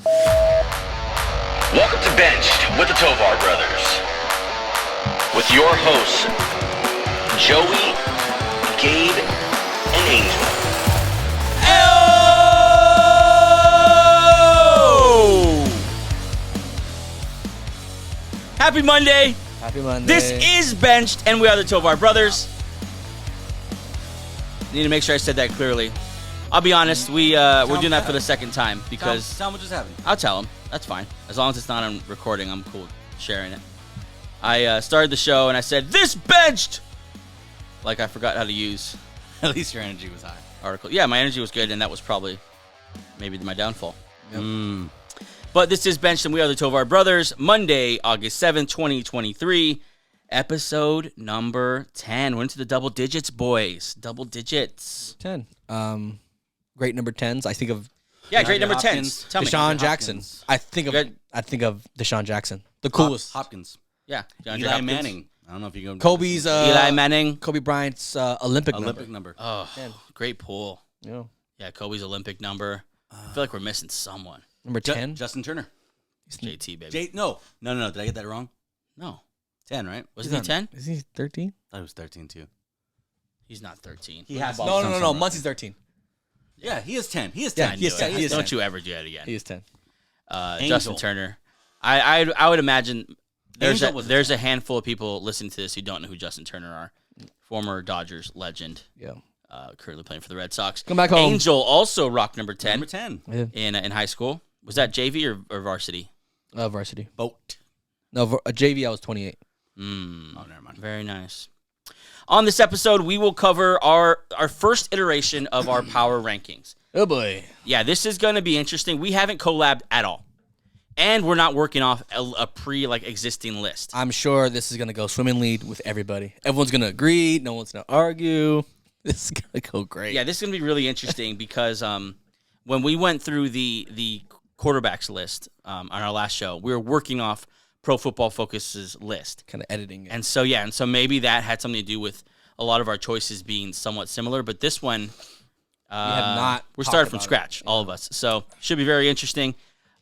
Welcome to Benched with the Tovar Brothers. With your hosts, Joey, Gabe, and Angel. Happy Monday. Happy Monday. This is Benched, and we are the Tovar Brothers. Need to make sure I said that clearly. I'll be honest, we're doing that for the second time because Tell him what just happened. I'll tell him. That's fine. As long as it's not on recording, I'm cool sharing it. I started the show and I said, "This Benched!" Like I forgot how to use At least your energy was high. article. Yeah, my energy was good, and that was probably maybe my downfall. Yep. But this is Benched, and we are the Tovar Brothers. Monday, August 7th, 2023. Episode number 10. We're into the double digits, boys. Double digits. 10. Great number 10s. I think of Yeah, great number Hopkins. 10s. Tell me. Deshaun Jackson. Hopkins. I think of Deshaun Jackson. The coolest. Hopkins. Yeah. DeAndre Eli Hopkins. Manning. I don't know if you go. Kobe's Eli Manning. Kobe Bryant's Olympic number. Oh, 10. great pool. Yeah. Yeah, Kobe's Olympic number. I feel like we're missing someone. Number 10. Justin Turner. JT, baby. No. Did I get that wrong? No. 10, right? Wasn't he 10? Is he 13? I thought it was 13 too. He's not 13. He has No. Muncie's 13. Yeah, he is 10. He is Yeah, 10. he is 10. He is Don't 10. you ever do that again. He is 10. Justin Turner. I would imagine Angel was a there's a handful of people listening to this who don't know who Justin Turner are. Former Dodgers legend. Yeah. Currently playing for the Red Sox. Come back home. Angel also rocked number 10, Number 10. Yeah. in high school. Was that JV or varsity? Varsity. Boat. No, JV, I was 28. Oh, never mind. Very nice. On this episode, we will cover our first iteration of our power rankings. Oh, boy. Yeah, this is going to be interesting. We haven't collabed at all. And we're not working off a existing list. I'm sure this is going to go swimmingly with everybody. Everyone's going to agree. No one's going to argue. This is going to go great. Yeah, this is going to be really interesting because when we went through the quarterbacks list on our last show, we were working off Pro Football Focus's list. Kind of editing it. And so maybe that had something to do with a lot of our choices being somewhat similar. But this one, we're starting from scratch, all of us. So should be very interesting.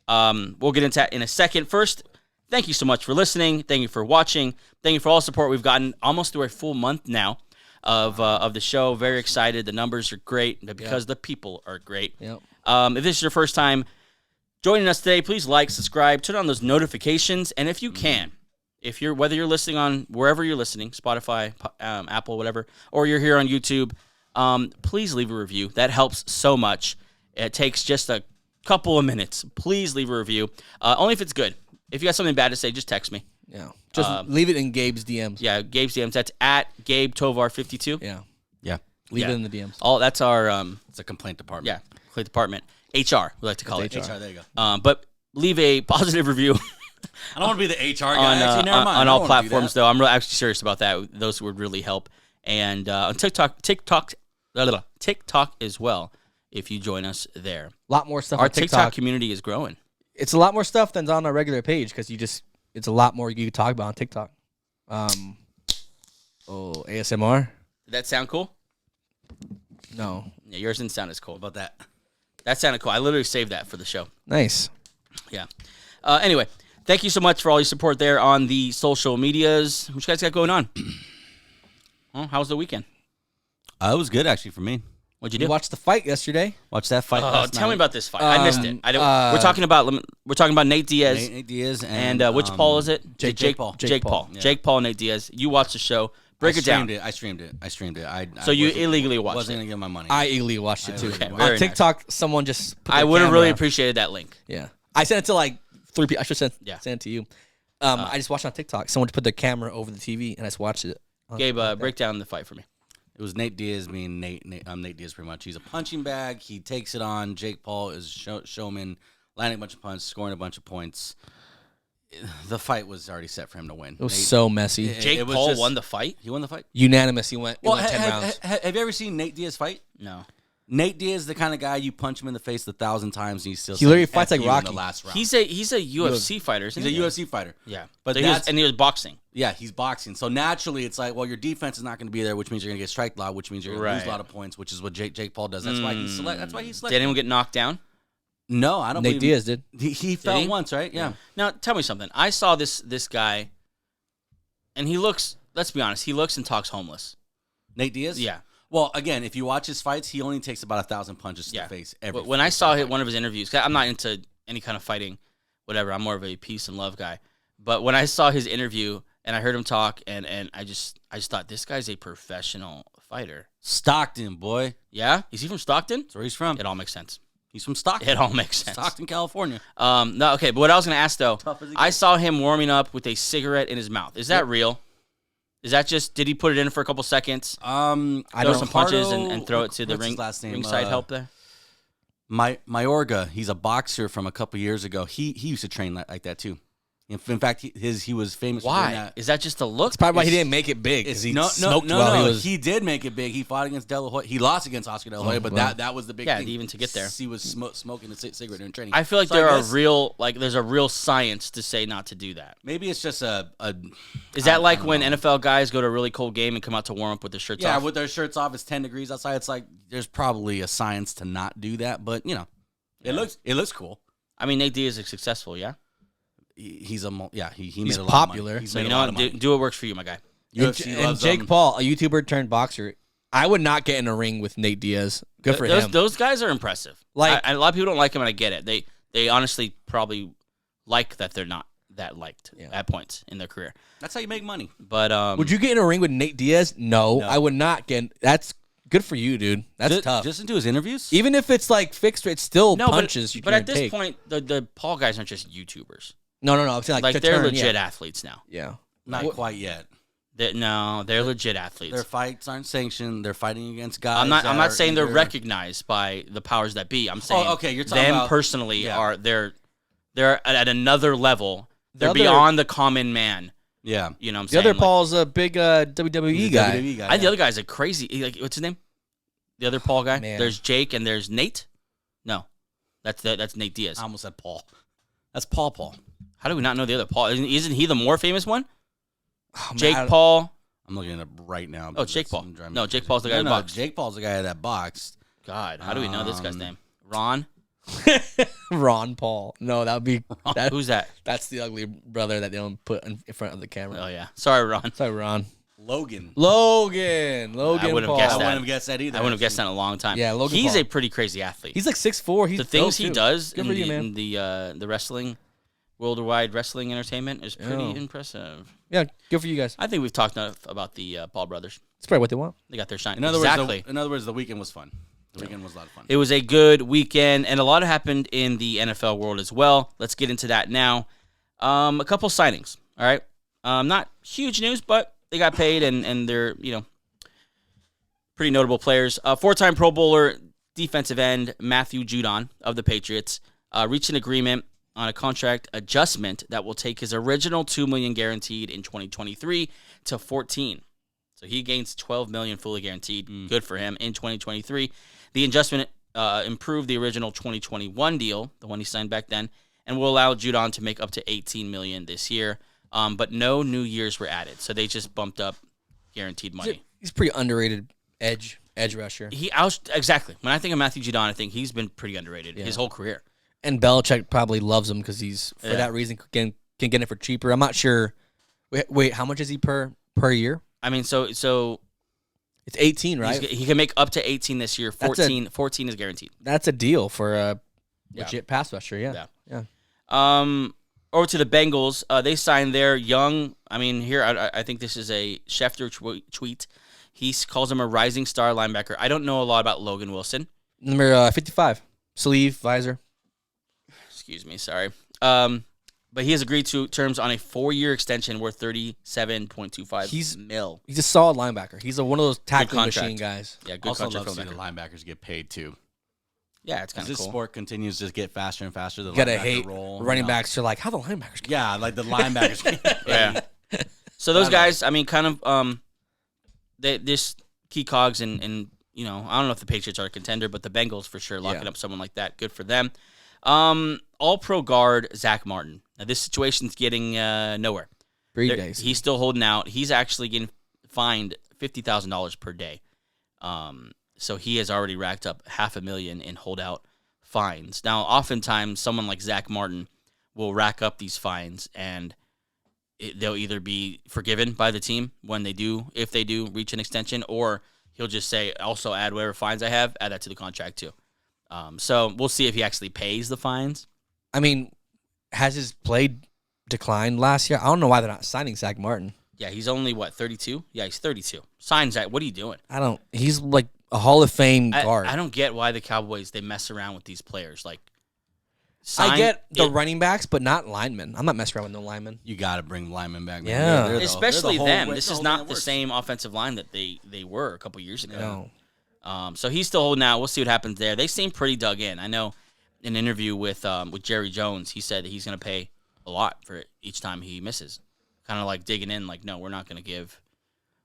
We'll get into that in a second. First, thank you so much for listening. Thank you for watching. Thank you for all the support we've gotten almost through a full month now of the show. Very excited. The numbers are great because the people are great. Yep. If this is your first time joining us today, please like, subscribe, turn on those notifications, and if you can, whether you're listening on wherever you're listening, Spotify, Apple, whatever, or you're here on YouTube, please leave a review. That helps so much. It takes just a couple of minutes. Please leave a review. Only if it's good. If you got something bad to say, just text me. Yeah. Just leave it in Gabe's DMs. Yeah, Gabe's DMs. That's at Gabe Tovar52. Yeah. Yeah. Leave it in the DMs. That's our It's a complaint department. yeah, complaint department. HR, we like to call it. HR. HR, there you go. But leave a positive review I don't want to be the HR guy. Actually, never mind. on I don't all wanna do platforms, that. though. I'm really actually serious about that. Those would really help. And on TikTok as well, if you join us there. A lot more stuff Our on TikTok. TikTok community is growing. It's a lot more stuff than's on our regular page because it's a lot more you can talk about on TikTok. ASMR? Did that sound cool? No. Yeah, yours didn't sound as cool. About that. That sounded cool. I literally saved that for the show. Nice. Yeah. Anyway, thank you so much for all your support there on the social medias. What you guys got going on? How was the weekend? It was good, actually, for me. What'd you You do? watched the fight yesterday? Watch that fight. last Tell me night. about this fight. I missed it. We're talking about Nate Diaz Nate Diaz and which Paul is it? Jake Paul. Jake Paul. Yeah. Jake Paul and Nate Diaz. You watched the show. Break it down. I streamed it. So you illegally watched wasn't it. going to get my money. I illegally watched it too. Okay, very On TikTok, someone just put I their would have camera- really appreciated that link. Yeah. I sent it to like 3 people. I should send Yeah. it to you. I just watched it on TikTok. Someone put their camera over the TV and I just watched it. Gabe, break down the fight for me. It was Nate Diaz being Nate Diaz pretty much. He's a punching bag. He takes it on. Jake Paul is showman, landing a bunch of punches, scoring a bunch of points. The fight was already set for him to win. It was so messy. Yeah. Jake it was Paul just- won the fight? He won the fight. Unanimous. He went, Well, 10 rounds. have you ever seen Nate Diaz fight? No. Nate Diaz is the kind of guy you punch him in the face 1,000 times and he's still He literally saying fights F like you in Rocky. the last round. He's a UFC fighter, isn't He's a he? UFC fighter. Yeah. But So that's- he was boxing. Yeah, he's boxing. So naturally, it's like, well, your defense is not going to be there, which means you're going to get striked a lot, which means you're going to lose a Right. lot of points, which is what Jake Paul does. That's why he Did selected. anyone get knocked down? No, I don't. Nate Diaz did. He fell once, right? Yeah. Now tell me something. I saw this guy, and he looks. Let's be honest. He looks and talks homeless. Nate Diaz. Yeah. Well, again, if you watch his fights, he only takes about 1,000 punches to the face. When I saw one of his interviews, 'cause I'm not into any kind of fighting, whatever. I'm more of a peace and love guy. But when I saw his interview and I heard him talk, and I just thought this guy's a professional fighter. Stockton, boy. Yeah, is he from Stockton? That's where he's from. It all makes sense. He's from Stockton. It all makes sense. Stockton, California. No, okay. But what I was going to ask though, I saw him warming up with a cigarette in his mouth. Is that real? Is that just? Did he put it in for a couple seconds? I throw some punches and throw it to the ringside help there. Mayorga, he's a boxer from a couple years ago. He used to train like that too. In fact, he was famous. Why? For doing that. Is that just a look? It's probably why he didn't make it big. No. He did make it big. He fought against De La Hoya. He lost against Oscar De La Hoya, but that was the big thing. Even to get there. He was smoking a cigarette during training. I feel like there's a real science to say not to do that. Maybe it's just Is that like when NFL guys go to a really cold game and come out to warm up with their shirts off? Yeah, with their shirts off. It's 10 degrees outside. It's like there's probably a science to not do that, but it looks cool. I mean, Nate Diaz is successful, yeah. He's made he's a lot popular. Of money. So you know what? Do what works for you, my guy. And Jake Paul, a YouTuber turned boxer. I would not get in a ring with Nate Diaz. Good for him. Those guys are impressive. Like a lot of people don't like him, and I get it. They honestly probably like that they're not that liked at points in their career. That's how you make money. But would you get in a ring with Nate Diaz? No, I would not get. That's good for you, dude. That's tough. Just into his interviews, even if it's like fixed, it's still punches. But at this point, the Paul guys aren't just YouTubers. No. I'm saying like they're legit athletes now. Yeah, not quite yet. They're legit athletes. Their fights aren't sanctioned. They're fighting against guys. I'm not saying they're recognized by the powers that be. I'm saying you're talking them about, personally they're at another level. They're beyond the common man. Yeah, you know what I'm the saying? The other Paul's a big WWE guy. The other guy's a crazy. Like, what's his name? The other Paul guy. Man. There's Jake and there's Nate. No, that's Nate Diaz. I almost said Paul. That's Paul. How do we not know the other Paul? Isn't he the more famous one? Oh, Jake Paul. I'm looking it up right now. Oh, Jake Paul. No, Jake Paul's the guy who boxed. Jake Paul's the guy that boxed. God, how do we know this guy's name? Ron? Ron Paul. No, that would be... Who's that? That's the ugly brother that they don't put in front of the camera. Oh, yeah. Sorry, Ron. Logan. I wouldn't Paul. have guessed that. I wouldn't have guessed that either. I wouldn't have guessed that in a long time. Yeah, Logan He's Paul. a pretty crazy athlete. He's like 6'4". He's the things he does in the wrestling, worldwide wrestling entertainment is pretty impressive. Yeah, good for you guys. I think we've talked enough about the Paul brothers. It's probably what they want. They got their shine. In other words, the weekend was fun. The weekend was a lot of fun. It was a good weekend, and a lot happened in the NFL world as well. Let's get into that now. A couple signings, all right? Not huge news, but they got paid, and they're, pretty notable players. Four-time Pro Bowler defensive end Matthew Judon of the Patriots reached an agreement on a contract adjustment that will take his original $2 million guaranteed in 2023 to $14 million. So he gains $12 million fully guaranteed. Good for him in 2023. The adjustment improved the original 2021 deal, the one he signed back then, and will allow Judon to make up to $18 million this year. But no new years were added, so they just bumped up guaranteed money. He's pretty underrated edge rusher. Exactly. When I think of Matthew Judon, I think he's been pretty underrated his whole career. And Belichick probably loves him because he's for that reason can get it for cheaper. I'm not sure. Wait, how much is he per year? I mean, so it's 18, right? He can make up to 18 this year. 14 is guaranteed. That's a deal for a legit pass rusher. Yeah. Over to the Bengals. They signed their young. I mean, here I think this is a Schefter tweet. He calls him a rising star linebacker. I don't know a lot about Logan Wilson. Number 55, sleeve, visor. Excuse me, sorry. But he has agreed to terms on a 4-year extension worth $37.25 mil. He's a solid linebacker. He's one of those tackling machine guys. Yeah, good also contract. Also love seeing the linebackers get paid too. Yeah, it's kind of cool. This sport continues to get faster and faster. You gotta hate running backs. Are like, how the linebackers get paid? Like the linebackers get paid. Yeah. So those guys, I mean, kind of, this key cogs and I don't know if the Patriots are a contender, but the Bengals for sure locking up someone like that. Good for them. All-pro guard Zach Martin. Now, this situation's getting nowhere. 3 days. He's still holding out. He's actually getting fined $50,000 per day. So he has already racked up $500,000 in holdout fines. Now, oftentimes, someone like Zach Martin will rack up these fines, and they'll either be forgiven by the team when they do, if they do reach an extension, or he'll just say, also add whatever fines I have, add that to the contract too. So we'll see if he actually pays the fines. I mean, has his play declined last year? I don't know why they're not signing Zach Martin. Yeah, he's only, 32? Yeah, he's 32. Sign Zach. What are you doing? He's like a Hall of Fame guard. I don't get why the Cowboys, they mess around with these players. Like, I get the running backs, but not linemen. I'm not messing around with no linemen. You got to bring linemen back. Man. Yeah. Especially them. This is not the same offensive line that they were a couple years ago. No. So he's still holding out. We'll see what happens there. They seem pretty dug in. I know in an interview with Jerry Jones, he said that he's going to pay a lot for it each time he misses. Kind of like digging in, like, no, we're not going to give.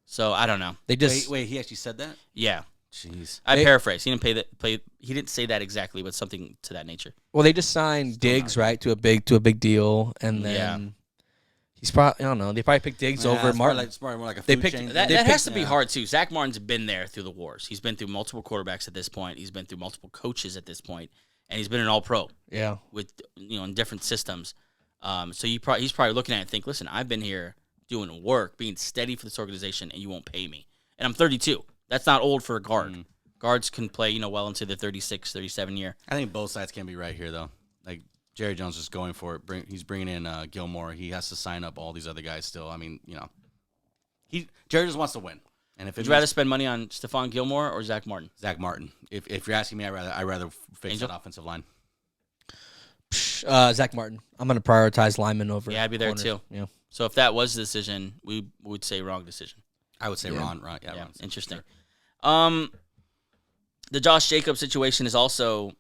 So I don't know. They just wait. He actually said that? Yeah. Jeez. I paraphrase. He didn't He didn't say that exactly, but something to that nature. Well, they just signed Diggs, right, to a big deal, and then he's probably, I don't know. They probably picked Diggs over Martin. It's more like a They food picked- chain. That has to be hard too. Zach Martin's been there through the wars. He's been through multiple quarterbacks at this point. He's been through multiple coaches at this point, and he's been an All-Pro. Yeah. With in different systems. So he's probably looking at it and think, listen, I've been here doing work, being steady for this organization, and you won't pay me. And I'm 32. That's not old for a guard. Guards can play, well into their 36, 37 year. I think both sides can be right here, though. Like, Jerry Jones is going for it. He's bringing in Gilmore. He has to sign up all these other guys still. I mean, Jerry just wants to win. And if Would you rather spend money on Stephon Gilmore or Zach Martin? Zach Martin. If you're asking me, I'd rather fix Angel? that offensive line. Zach Martin. I'm going to prioritize linemen over. Yeah, I'd be there corners. too. Yeah. So if that was the decision, we would say wrong decision. I would say Ron. Yeah, Yeah, Ron's interesting. sure. The Josh Jacobs situation is also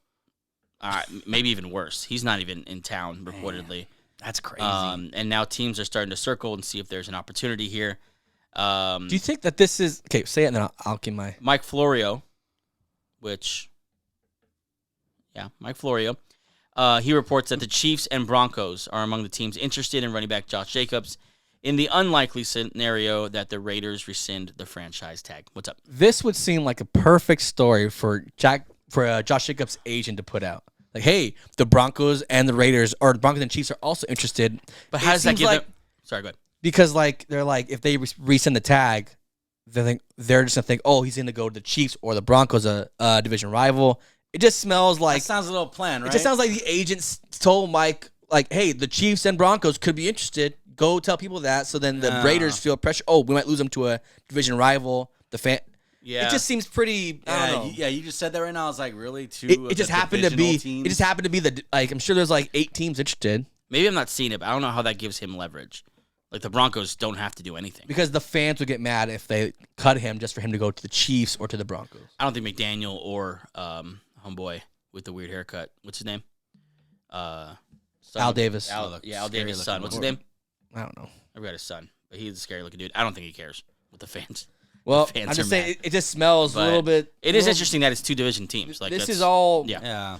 maybe even worse. He's not even in town, reportedly. That's crazy. And now teams are starting to circle and see if there's an opportunity here. Do you think that this is okay? Say it, and then I'll give my Mike Florio, Mike Florio. He reports that the Chiefs and Broncos are among the teams interested in running back Josh Jacobs in the unlikely scenario that the Raiders rescind the franchise tag. What's up? This would seem like a perfect story for Josh Jacobs' agent to put out. Like, hey, the Broncos and the Raiders, or the Broncos and Chiefs, are also interested. But how does that give them? Sorry, go ahead. Because they're like, if they rescind the tag, they're just gonna think, oh, he's gonna go to the Chiefs or the Broncos, a division rival. It just smells like that sounds a little planned, right? It just sounds like the agents told Mike, like, hey, the Chiefs and Broncos could be interested. Go tell people that, so then the Raiders feel pressure. Oh, we might lose them to a division rival. Yeah, it just seems pretty. I don't know. Yeah, you just said that right now. I was like, really? It just happened to be. Teams? It just happened to be I'm sure there's like 8 teams interested. Maybe I'm not seeing it, but I don't know how that gives him leverage. Like, the Broncos don't have to do anything. Because the fans would get mad if they cut him just for him to go to the Chiefs or to the Broncos. I don't think McDaniel or homeboy with the weird haircut. What's his name? Al Davis. Al Davis' son. What's his name? I don't know. I forgot his son, but he's a scary looking dude. I don't think he cares with the fans. Well, the fans I'm just are saying mad. it just smells a little bit. It is interesting that it's 2 division teams. Like, this is all. Yeah.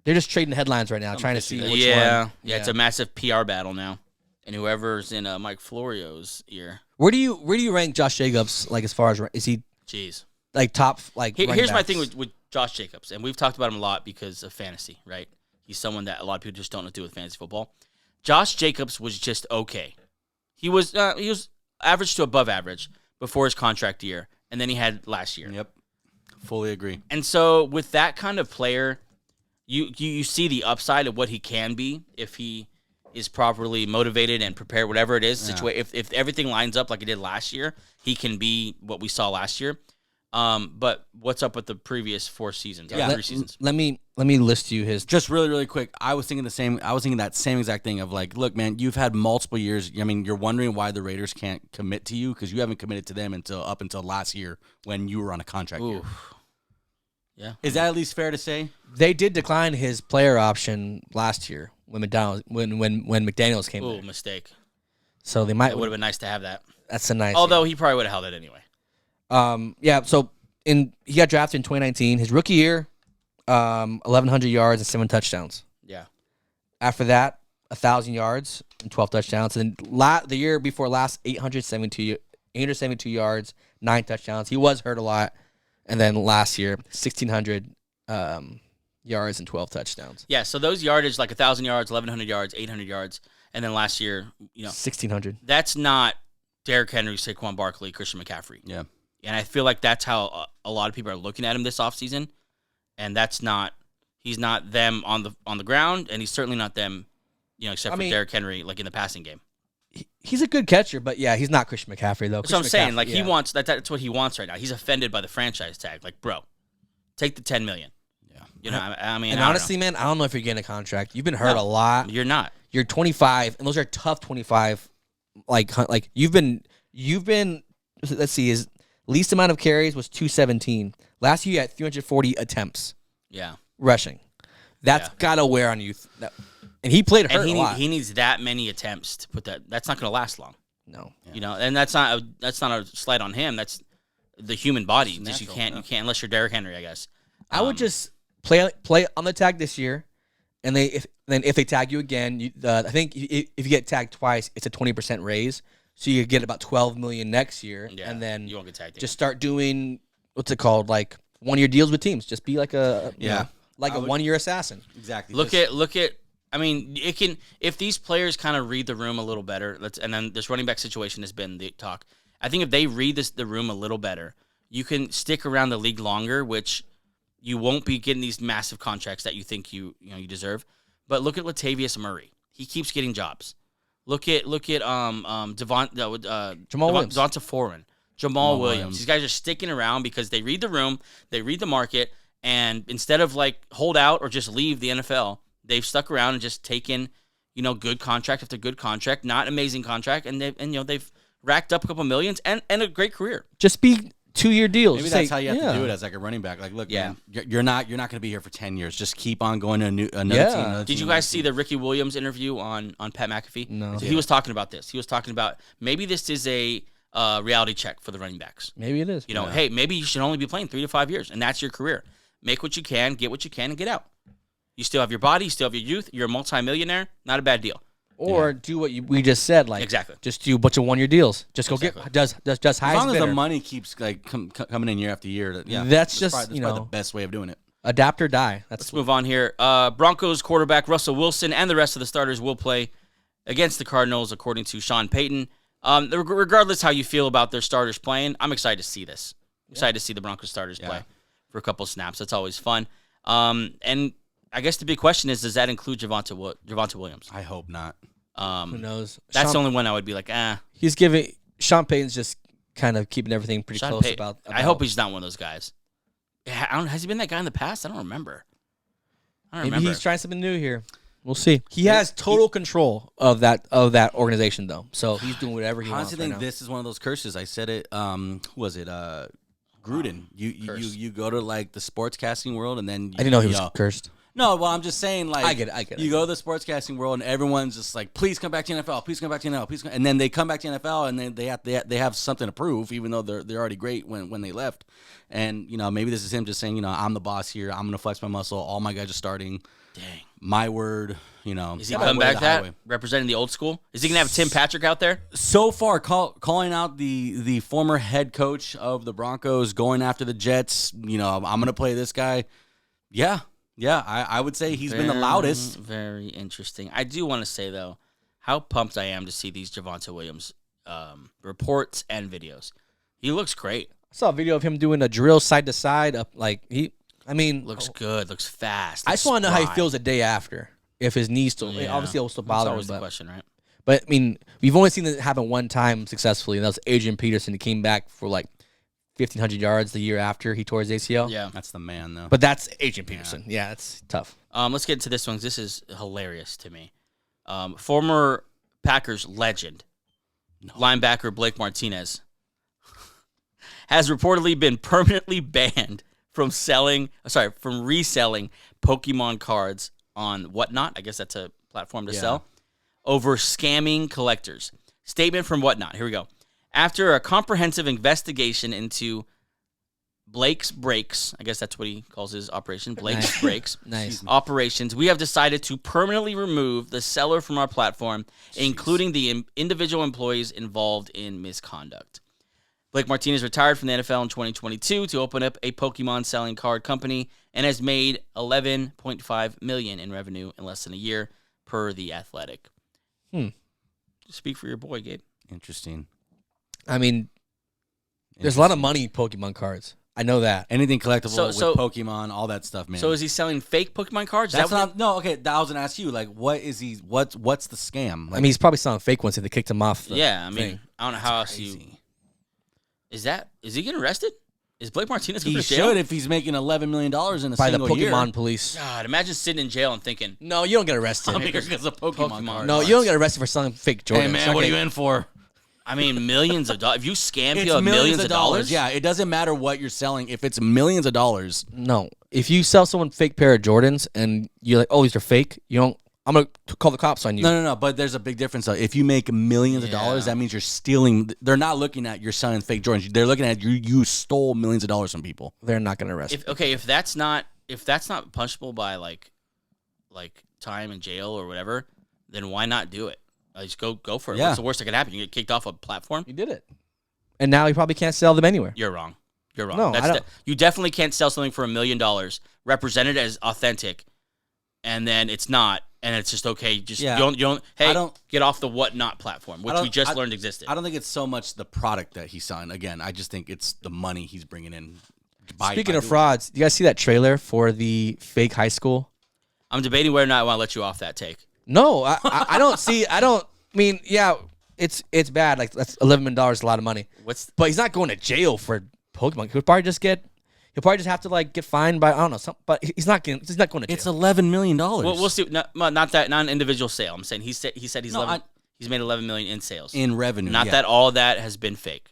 They're just trading headlines right now, trying to see which one. Yeah, it's a massive PR battle now. And whoever's in Mike Florio's ear. Where do you rank Josh Jacobs? Like, as far as is he? Jeez. Like top like. Here's my thing with Josh Jacobs, and we've talked about him a lot because of fantasy, right? He's someone that a lot of people just don't know what to do with fantasy football. Josh Jacobs was just okay. He was average to above average before his contract year, and then he had last year. Yep, fully agree. And so with that kind of player, you see the upside of what he can be if he is properly motivated and prepared, whatever it is. Yeah. If everything lines up like it did last year, he can be what we saw last year. But what's up with the previous 4 seasons? Yeah, 3 seasons. Let me list you his. Just really, really quick. I was thinking that same exact thing of like, look, man, you've had multiple years. I mean, you're wondering why the Raiders can't commit to you because you haven't committed to them up until last year when you were on a contract year. Yeah. Is that at least fair to say? They did decline his player option last year when McDaniels came in. Mistake. So they might. It would have been nice to have that. That's a nice. Although he probably would have held it anyway. Yeah. So he got drafted in 2019. His rookie year, 1,100 yards and 7 touchdowns. Yeah. After that, 1,000 yards and 12 touchdowns. And then the year before last, 872 yards, 9 touchdowns. He was hurt a lot. And then last year, 1,600 yards and 12 touchdowns. Yeah, so those yardage, like 1,000 yards, 1,100 yards, 800 yards, and then last year, 1,600. That's not Derrick Henry, Saquon Barkley, Christian McCaffrey. Yeah. And I feel like that's how a lot of people are looking at him this offseason, and he's not them on the ground, and he's certainly not them, except for Derrick Henry, like in the passing game. He's a good catcher, but yeah, he's not Christian McCaffrey though. That's what I'm saying. Like he wants that's what he wants right now. He's offended by the franchise tag. Like, bro, take the $10 million. Yeah, I mean, and honestly, man, I don't know if you're getting a contract. You've been hurt a lot. You're not. You're 25, and those are tough 25. Like you've been. Let's see, his least amount of carries was 217. Last year, you had 340 attempts. Yeah, rushing. That's gotta wear on you. And he played hurt a lot. He needs that many attempts to put that. That's not going to last long. No, and that's not a slight on him. That's the human body. Just you can't unless you're Derrick Henry, I guess. I would just play on the tag this year, and if they tag you again, I think if you get tagged twice, it's a 20% raise. So you get about $12 million next year, and then you won't get tagged. Just start doing what's it called, like 1-year deals with teams. Just be like a 1-year assassin. Exactly. Look at. I mean, it can if these players kind of read the room a little better. And then this running back situation has been the talk. I think if they read the room a little better, you can stick around the league longer, which you won't be getting these massive contracts that you think you deserve. But look at Latavius Murray; he keeps getting jobs. Look at Devonta Foreman, Jamal Williams. These guys are sticking around because they read the room, they read the market, and instead of like hold out or just leave the NFL. They've stuck around and just taken, good contract after good contract, not amazing contract, and they've racked up a couple millions and a great career. Just be 2-year deals. Maybe that's how you have to do it as like a running back. Like, look, man, you're not going to be here for 10 years. Just keep on going to another team. Did you guys see the Ricky Williams interview on Pat McAfee? No. He was talking about this. He was talking about maybe this is a reality check for the running backs. Maybe it is. Hey, maybe you should only be playing 3 to 5 years, and that's your career. Make what you can, get what you can, and get out. You still have your body, you still have your youth, you're a multimillionaire, not a bad deal. Or do what we just said, like exactly. Just do a bunch of 1-year deals. Just go get just highest as long as bidder. the money keeps like coming in year after year. That's probably the best way of doing it. Adapt or die. Let's move on here. Broncos quarterback Russell Wilson and the rest of the starters will play against the Cardinals, according to Sean Payton. Regardless how you feel about their starters playing, I'm excited to see this. I'm excited to see the Broncos starters play for a couple snaps. That's always fun. And I guess the big question is, does that include Javonte Williams? I hope not. Who knows? That's the only one I would be like, He's giving Sean Payton's just kind of keeping everything pretty close about. I hope he's not one of those guys. Has he been that guy in the past? I don't remember. Maybe he's trying something new here. We'll see. He has total control of that organization, though. So he's doing whatever he wants. I honestly think this is one of those curses. I said it. Who was it? Gruden. You go to like the sportscasting world, and then I didn't know he was cursed. No, well, I'm just saying, like, I get it. You go to the sportscasting world, and everyone's just like, "Please come back to NFL. Please come back to NFL. Please," and then they come back to NFL, and then they have something to prove, even though they're already great when they left. And maybe this is him just saying, I'm the boss here. I'm gonna flex my muscle. All my guys are starting. Dang, my word. Is he coming back that representing the old school? Is he gonna have Tim Patrick out there? So far, calling out the former head coach of the Broncos, going after the Jets. I'm gonna play this guy. Yeah, I would say he's been the loudest. Very interesting. I do want to say, though, how pumped I am to see these Javonte Williams reports and videos. He looks great. I saw a video of him doing a drill side to side. Looks good, looks fast. I just want to know how he feels the day after. If his knees still, obviously it'll still bother him. That's always the question, right? But, we've only seen it happen one time successfully, and that was Adrian Peterson. He came back for, 1,500 yards the year after he tore his ACL. Yeah. That's the man, though. But that's Adrian Peterson. Yeah, it's tough. Let's get into this one. This is hilarious to me. Former Packers legend, linebacker Blake Martinez, has reportedly been permanently banned from reselling Pokemon cards on Whatnot. I guess that's a platform to sell. Over scamming collectors. Statement from Whatnot. Here we go. After a comprehensive investigation into Blake's Breaks, I guess that's what he calls his operation, Blake's Breaks operations, we have decided to permanently remove the seller from our platform, including the individual employees involved in misconduct. Blake Martinez retired from the NFL in 2022 to open up a Pokemon selling card company and has made $11.5 million in revenue in less than a year, per The Athletic. Speak for your boy, Gabe. Interesting. I mean, there's a lot of money in Pokemon cards. I know that. Anything collectible with Pokemon, all that stuff, man. So is he selling fake Pokemon cards? That's not. No, okay. I was gonna ask you, like, what is he? What's the scam? Like, I mean, he's probably selling fake ones if they kicked him off. Yeah, I mean, I don't know how else you. Is he getting arrested? Is Blake Martinez going to jail? He should if he's making $11 million in a by single the year. Pokemon police. God, imagine sitting in jail and thinking, no, you don't get arrested. Because of Pokemon cards. No, you don't get arrested for selling fake Jordans. Hey, man, what are you in for? I mean, millions of dollars. If you scam people of millions of dollars. Yeah, it doesn't matter what you're selling. If it's millions of dollars. No. If you sell someone a fake pair of Jordans and you're like, oh, these are fake, you don't. I'm going to call the cops on you. No. But there's a big difference, though. If you make millions of dollars, that means you're stealing. They're not looking at you're selling fake Jordans. They're looking at you stole millions of dollars from people. They're not going to arrest you. If that's not punishable by like time in jail or whatever, then why not do it? Just go for it. Yeah. What's the worst that could happen? You get kicked off a platform. You did it. And now you probably can't sell them anywhere. You're wrong. No, you definitely can't sell something for $1 million, represented as authentic, and then it's not, and it's just okay. Just you don't. Hey, get off the whatnot platform, which we just learned existed. I don't think it's so much the product that he's selling. Again, I just think it's the money he's bringing in. Speaking of frauds, you guys see that trailer for the fake high school? I'm debating whether or not I want to let you off that take. No, I don't see. I mean, yeah, it's bad. Like that's $11 million, a lot of money. But he's not going to jail for Pokemon. He'll probably just have to like get fined by I don't know. But he's not going to jail. It's $11 million. Well, we'll see. Not an individual sale. I'm saying he said he's made $11 million in sales in revenue. Not that all of that has been fake.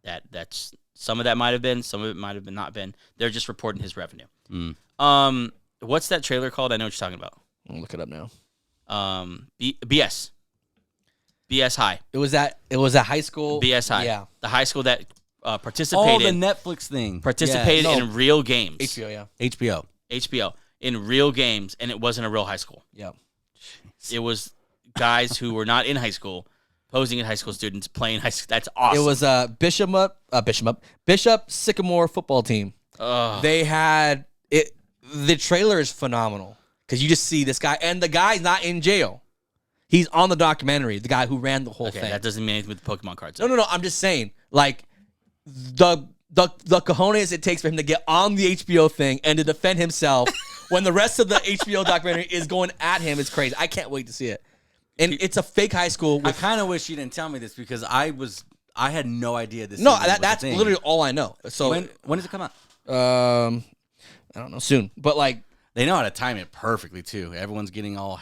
That's some of that might have been. Some of it might have not been. They're just reporting his revenue. What's that trailer called? I know what you're talking about. I'll look it up now. BS High. It was a high school. BS High. Yeah. The high school that participated. Oh, the Netflix thing. Participated in real games. HBO, yeah. HBO. In real games, and it wasn't a real high school. Yeah. It was guys who were not in high school, posing as high school students, playing high school. That's awesome. It was Bishop Sycamore football team. They had it. The trailer is phenomenal. Because you just see this guy, and the guy's not in jail. He's on the documentary, the guy who ran the whole thing. That doesn't mean anything with the Pokemon cards. No. I'm just saying, like, the cojones it takes for him to get on the HBO thing and to defend himself when the rest of the HBO documentary is going at him is crazy. I can't wait to see it. And it's a fake high school. I kind of wish you didn't tell me this because I had no idea this. No, that's literally all I know. So when does it come out? I don't know, soon. But, like, they know how to time it perfectly too. Everyone's getting all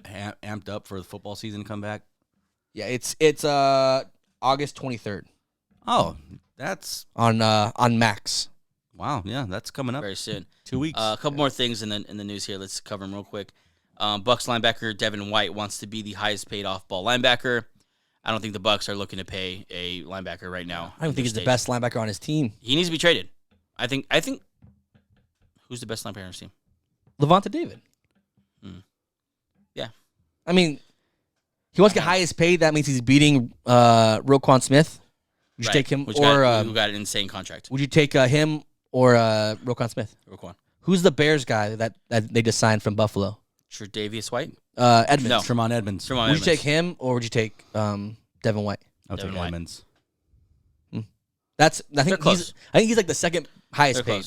amped up for the football season to come back. Yeah, it's August 23rd. Oh, that's on Max. Wow, yeah, that's coming up very soon. 2 weeks. A couple more things in the news here. Let's cover them real quick. Bucs linebacker Devin White wants to be the highest paid off-ball linebacker. I don't think the Bucs are looking to pay a linebacker right now. I don't think he's the best linebacker on his team. He needs to be traded. I think. Who's the best linebacker on his team? Levante David. Yeah. I mean, he wants to get highest paid. That means he's beating Roquan Smith. Would you take him who or got an insane contract? Would you take him or Roquan Smith? Roquan. Who's the Bears guy that they just signed from Buffalo? Tre'Davious White? Edmonds. No. Tremont Edmonds. Would you take him or would you take Devin White? I'll take Edmonds. I think he's like the second highest paid.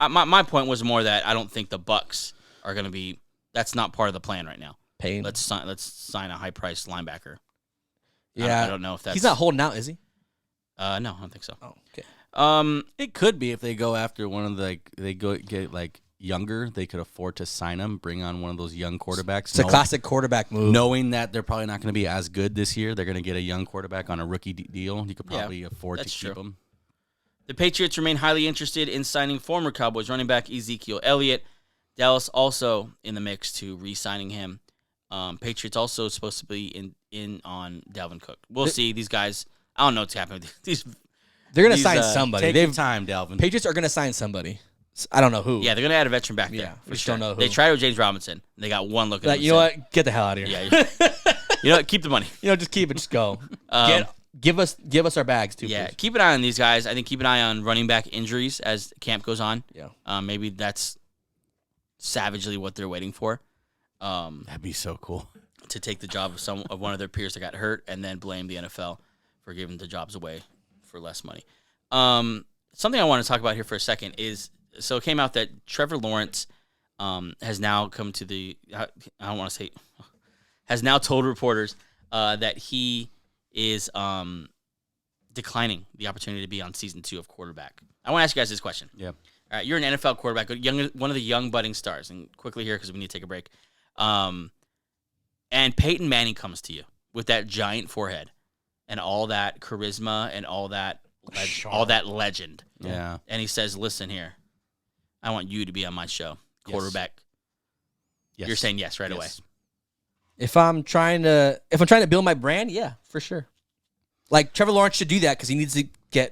My point was more that I don't think the Bucs are going to be. That's not part of the plan right now. Paying. Let's sign a high priced linebacker. Yeah, I don't know if that's. He's not holding out, is he? No, I don't think so. Oh, okay. It could be if they go after one of the they go get like younger, they could afford to sign him, bring on one of those young quarterbacks. It's a classic quarterback move. Knowing that they're probably not going to be as good this year, they're going to get a young quarterback on a rookie deal. You could probably afford to keep him. The Patriots remain highly interested in signing former Cowboys running back Ezekiel Elliott. Dallas also in the mix to re-signing him. Patriots also supposed to be in on Dalvin Cook. We'll see. These guys, I don't know what's happening with these. They're going to sign somebody. Take your time, Dalvin. Patriots are going to sign somebody. I don't know who. Yeah, they're going to add a veteran back there. Yeah, we just don't know who. They tried with James Robinson. They got one look at him. You know what? Get the hell out of here. Yeah. You know what? Keep the money. Just keep it. Just go. give us our bags too. Yeah, please. keep an eye on these guys. I think keep an eye on running back injuries as camp goes on. Yeah. Maybe that's savagely what they're waiting for. That'd be so cool. To take the job of one of their peers that got hurt and then blame the NFL for giving the jobs away for less money. Something I want to talk about here for a second is, so it came out that Trevor Lawrence has now come to the, I don't want to say, has now told reporters that he is declining the opportunity to be on season 2 of quarterback. I want to ask you guys this question. Yeah. All right, you're an NFL quarterback, one of the young budding stars, and quickly here because we need to take a break. And Peyton Manning comes to you with that giant forehead and all that charisma and all that legend. Yeah. And he says, "Listen here, I want you to be on my show, quarterback." Yes. You're saying yes right away. If I'm trying to build my brand, yeah, for sure. Like Trevor Lawrence should do that because he needs to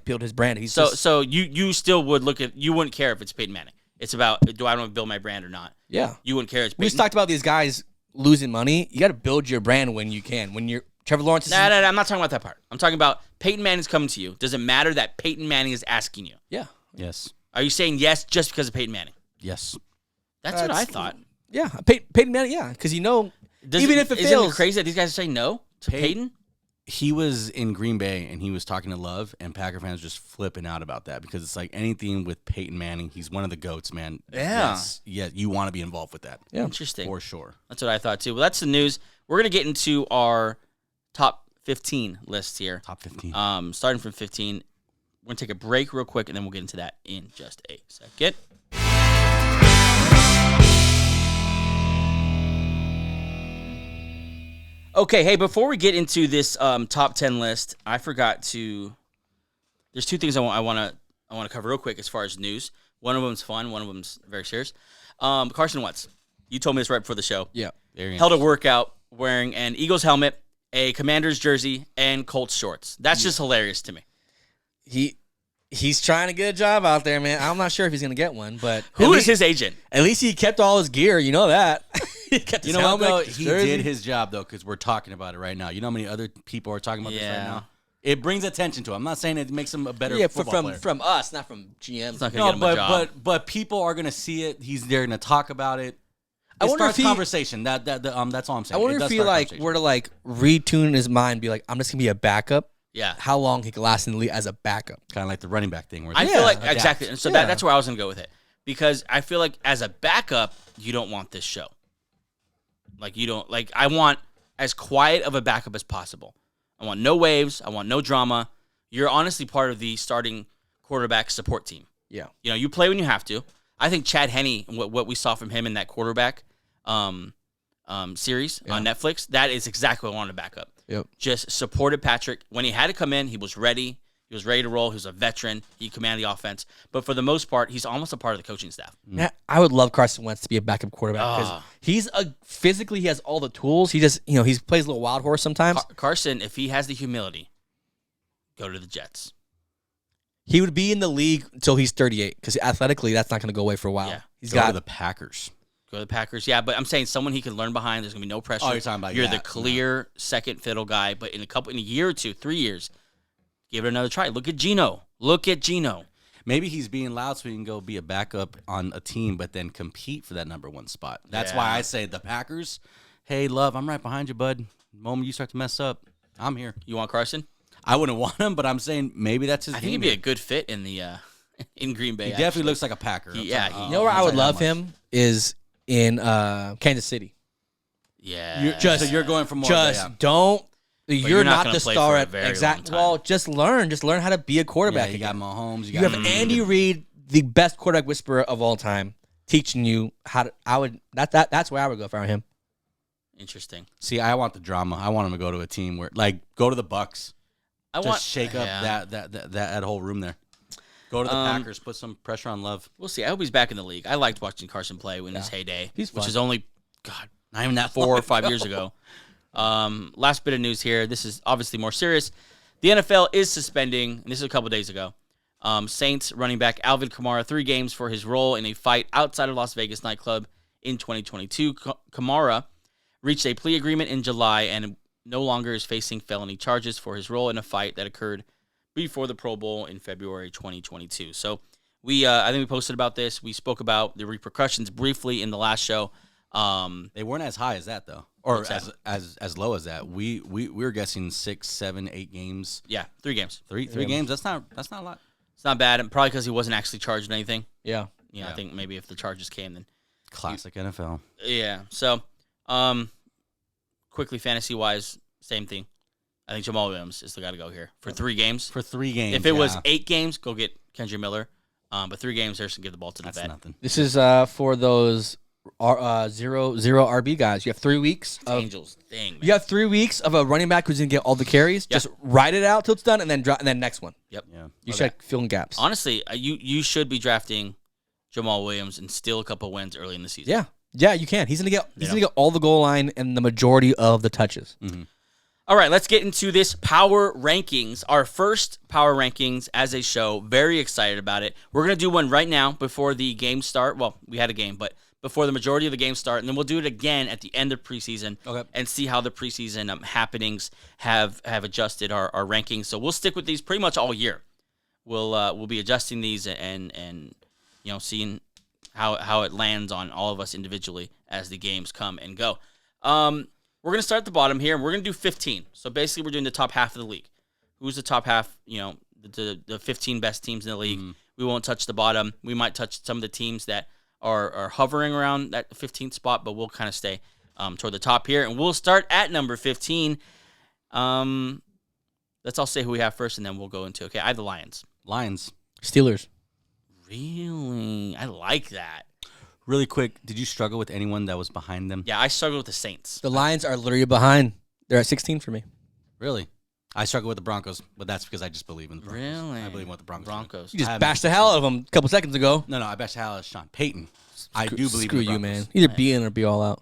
build his brand. So you still would you wouldn't care if it's Peyton Manning. It's about, do I want to build my brand or not? Yeah. You wouldn't care. It's We just talked about these guys losing money. You got to build your brand when you can. When you're Trevor Lawrence. No, I'm not talking about that part. I'm talking about Peyton Manning's coming to you. Does it matter that Peyton Manning is asking you? Yeah. Yes. Are you saying yes just because of Peyton Manning? Yes. That's what I thought. Yeah. Peyton Manning, yeah. Because even if it fails. Isn't it crazy that these guys are saying no to Peyton? He was in Green Bay and he was talking to Love, and Packer fans just flipping out about that because it's like anything with Peyton Manning, he's one of the GOATs, man. Yeah. Yeah, you want to be involved with that. Yeah. Interesting. For sure. That's what I thought too. Well, that's the news. We're going to get into our top 15 list here. Top 15. Starting from 15. We're going to take a break real quick, and then we'll get into that in just a second. Okay, hey, before we get into this top 10 list, I forgot to. There's two things I want to cover real quick as far as news. One of them's fun. One of them's very serious. Carson Wentz. You told me this right before the show. Yeah. Held a workout wearing an Eagles helmet, a Commander's jersey, and Colts shorts. That's just hilarious to me. He's trying to get a job out there, man. I'm not sure if he's going to get one, but who is his agent? At least he kept all his gear. You know that. He kept his helmet, what, though? his He jersey. did his job, though, because we're talking about it right now. You know how many other people are talking about this right now? It brings attention to him. I'm not saying it makes him a better football player. from us, not from GM. It's not going to get him a job. But people are going to see it. They're going to talk about it. I wonder starts if he- conversation. That's all I'm saying. I wonder if he were to retune his mind, be like, I'm just gonna be a backup. Yeah. How long he could last in the league as a backup? kind of like the running back thing. Where I they feel like adapt. exactly. And so Yeah. that's where I was going to go with it. Because I feel like as a backup, you don't want this show. Like you don't I want as quiet of a backup as possible. I want no waves. I want no drama. You're honestly part of the starting quarterback support team. Yeah. You know, you play when you have to. I think Chad Henne, what we saw from him in that quarterback series on Netflix, that is exactly what I wanted to back up. Yep. Just supported Patrick. When he had to come in, he was ready. He was ready to roll. He was a veteran. He commanded the offense. But for the most part, he's almost a part of the coaching staff. Yeah, I would love Carson Wentz to be a backup quarterback because he's physically he has all the tools. He just he plays a little wild horse sometimes. Carson, if he has the humility, go to the Jets. He would be in the league until he's 38 because athletically that's not going to go away for a while. Yeah. He's go got to the Packers. Go to the Packers. Yeah, but I'm saying someone he can learn behind. There's going to be no pressure. Oh, you're talking about You're that. the clear second fiddle guy. But in a year or two, 3 years, give it another try. Look at Geno. Maybe he's being loud so he can go be a backup on a team, but then compete for that number 1 spot. That's why I say the Packers. Hey, Love, I'm right behind you, bud. The moment you start to mess up, I'm here. You want Carson? I wouldn't want him, but I'm saying maybe that's his. I think he'd be a good fit in the in Green Bay. He definitely looks like a Packer. You know where I would love him is in Kansas City. Yeah. So you're going for more. Don't. You're not not gonna the play star for a at very exact. long time. Well, just learn how to be a quarterback. You got again. Mahomes. You have Andy Reid, the best quarterback whisperer of all time, teaching you how to. That's where I would go if I were him. Interesting. See, I want the drama. I want him to go to a team where, go to the Bucks. Just shake up that whole room there. Go to the Packers. Put some pressure on Love. We'll see. I hope he's back in the league. I liked watching Carson play in his heyday, He's which fun. is only, not even that 4 or 5 years ago. Last bit of news here. This is obviously more serious. The NFL is suspending, and this is a couple days ago, Saints running back Alvin Kamara 3 games for his role in a fight outside of Las Vegas nightclub in 2022. Kamara reached a plea agreement in July and no longer is facing felony charges for his role in a fight that occurred before the Pro Bowl in February 2022. So I think we posted about this. We spoke about the repercussions briefly in the last show. They weren't as high as that though, or as low as that. We were guessing 6, 7, 8 games. Yeah, 3 games. Three games. That's not a lot. It's not bad, and probably because he wasn't actually charged with anything. Yeah. I think maybe if the charges came, then classic NFL. Yeah. So, quickly fantasy wise, same thing. I think Jamal Williams is the guy to go here for 3 games. For 3 games. If it was 8 games, go get Kendra Miller. But 3 games, there's to give the ball to the vet. That's nothing. This is for those zero RB guys. You have 3 weeks of Angels thing. Man. You have 3 weeks of a running back who's gonna get all the carries. Yep. Just ride it out till it's done, and then next one. Yep. Yeah. You start filling gaps. Honestly, you should be drafting Jamal Williams and steal a couple wins early in the season. Yeah, you can. He's gonna get all the goal line and the majority of the touches. Mm-hmm. All right, let's get into this power rankings. Our first power rankings as a show. Very excited about it. We're going to do one right now before the game start. Well, we had a game, but before the majority of the games start. And then we'll do it again at the end of preseason and see how the preseason happenings have adjusted our rankings. So we'll stick with these pretty much all year. We'll be adjusting these and seeing how it lands on all of us individually as the games come and go. We're going to start at the bottom here, and we're going to do 15. So basically, we're doing the top half of the league. Who's the top half? The 15 best teams in the league. Mm-hmm. We won't touch the bottom. We might touch some of the teams that are hovering around that 15th spot, but we'll kind of stay toward the top here. And we'll start at number 15. Let's all say who we have first, and then we'll go into, I have the Lions. Steelers. Really? I like that. Really quick, did you struggle with anyone that was behind them? Yeah, I struggled with the Saints. The Lions are literally behind. They're at 16 for me. Really? I struggle with the Broncos, but that's because I just believe in the Broncos. Really? I believe in what the Broncos. You just bashed the hell out of them a couple seconds ago. No, I bashed the hell out of Sean Payton. I do believe Screw in the you, Broncos. man. Either be in or be all out.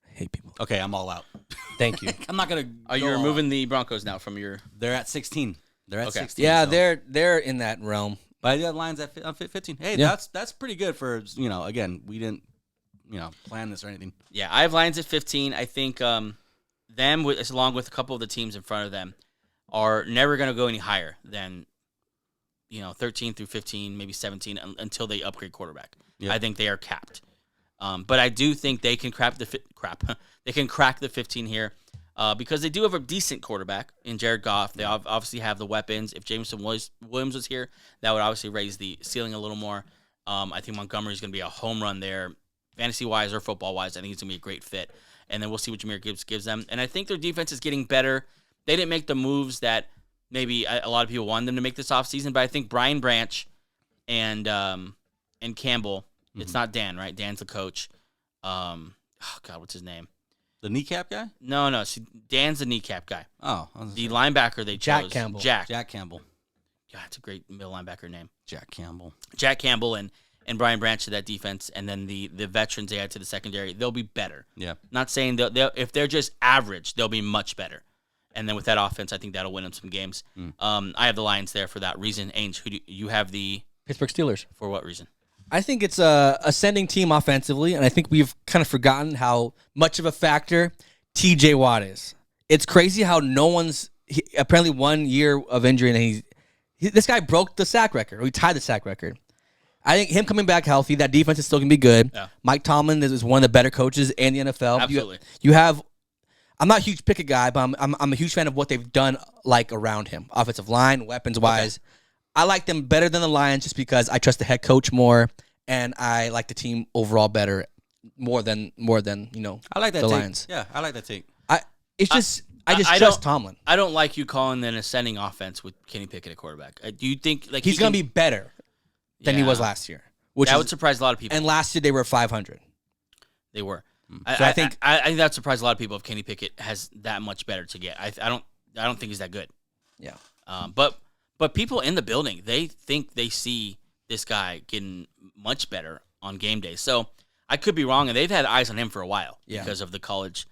I hate people. Okay, I'm all out. Thank you. I'm not gonna. Are you removing the Broncos now from your? They're at 16. They're at 16. Yeah, so. they're in that realm. But I got Lions at 15. Hey, yeah. that's pretty good for Again, we didn't plan this or anything. Yeah, I have Lions at 15. I think them, along with a couple of the teams in front of them, are never going to go any higher than 13 through 15, maybe 17 until they upgrade quarterback. Yep. I think they are capped. But I do think they can crack the 15 here because they do have a decent quarterback in Jared Goff. They obviously have the weapons. If Jameson Williams was here, that would obviously raise the ceiling a little more. I think Montgomery's going to be a home run there, fantasy-wise or football-wise. I think he's going to be a great fit. And then we'll see what Jahmyr Gibbs gives them. And I think their defense is getting better. They didn't make the moves that maybe a lot of people wanted them to make this offseason, but I think Brian Branch and Campbell, it's not Dan, right? Dan's the coach. What's his name? The kneecap guy? No. See, Dan's the kneecap guy. Oh. The linebacker they chose. Jack Campbell. Jack Campbell. Yeah, it's a great middle linebacker name. Jack Campbell and Brian Branch to that defense, and then the veterans they add to the secondary, they'll be better. Yeah. Not saying they'll if they're just average, they'll be much better. And then with that offense, I think that'll win them some games. I have the Lions there for that reason. Ainge, who do you have the Pittsburgh Steelers? For what reason? I think it's a ascending team offensively, and I think we've kind of forgotten how much of a factor T.J. Watt is. It's crazy how apparently 1 year of injury, and this guy broke the sack record, or he tied the sack record. I think him coming back healthy, that defense is still going to be good. Yeah. Mike Tomlin is one of the better coaches in the NFL. Absolutely. You have, I'm not a huge Pickett guy, but I'm a huge fan of what they've done around him, offensive line, weapons-wise. Okay. I like them better than the Lions just because I trust the head coach more, and I like the team overall better more than I like that the take. Lions. Yeah, I like that take. I trust Tomlin. I don't like you calling an ascending offense with Kenny Pickett at quarterback. Do you think he's going to be better than he was last year? That would surprise a lot of people. And last year they were 500. They were. So I think that would surprise a lot of people if Kenny Pickett has that much better to get. I don't think he's that good. Yeah. But people in the building, they think they see this guy getting much better on game day. So I could be wrong, and they've had eyes on him for a while because of the college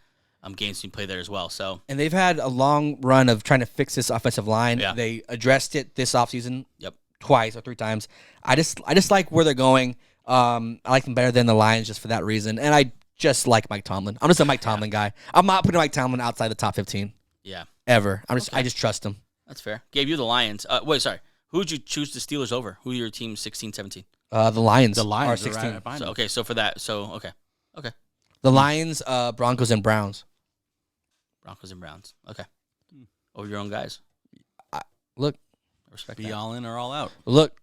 games he played there as well. So and they've had a long run of trying to fix this offensive line. Yeah. They addressed it this offseason. Yep. Twice or 3 times. I just like where they're going. I like them better than the Lions just for that reason. And I just like Mike Tomlin. I'm just a Mike Tomlin guy. I'm not putting Mike Tomlin outside the top 15. Yeah. Ever. I just trust him. That's fair. Gave you the Lions. Wait, sorry. Who would you choose the Steelers over? Who are your team 16, 17? The Lions. The Lions are 16. Right behind So, them. okay, so for that, okay. The Lions, Broncos, and Browns. Broncos and Browns. Okay. Over your own guys. Look, I respect Be that. all in or all out. Look.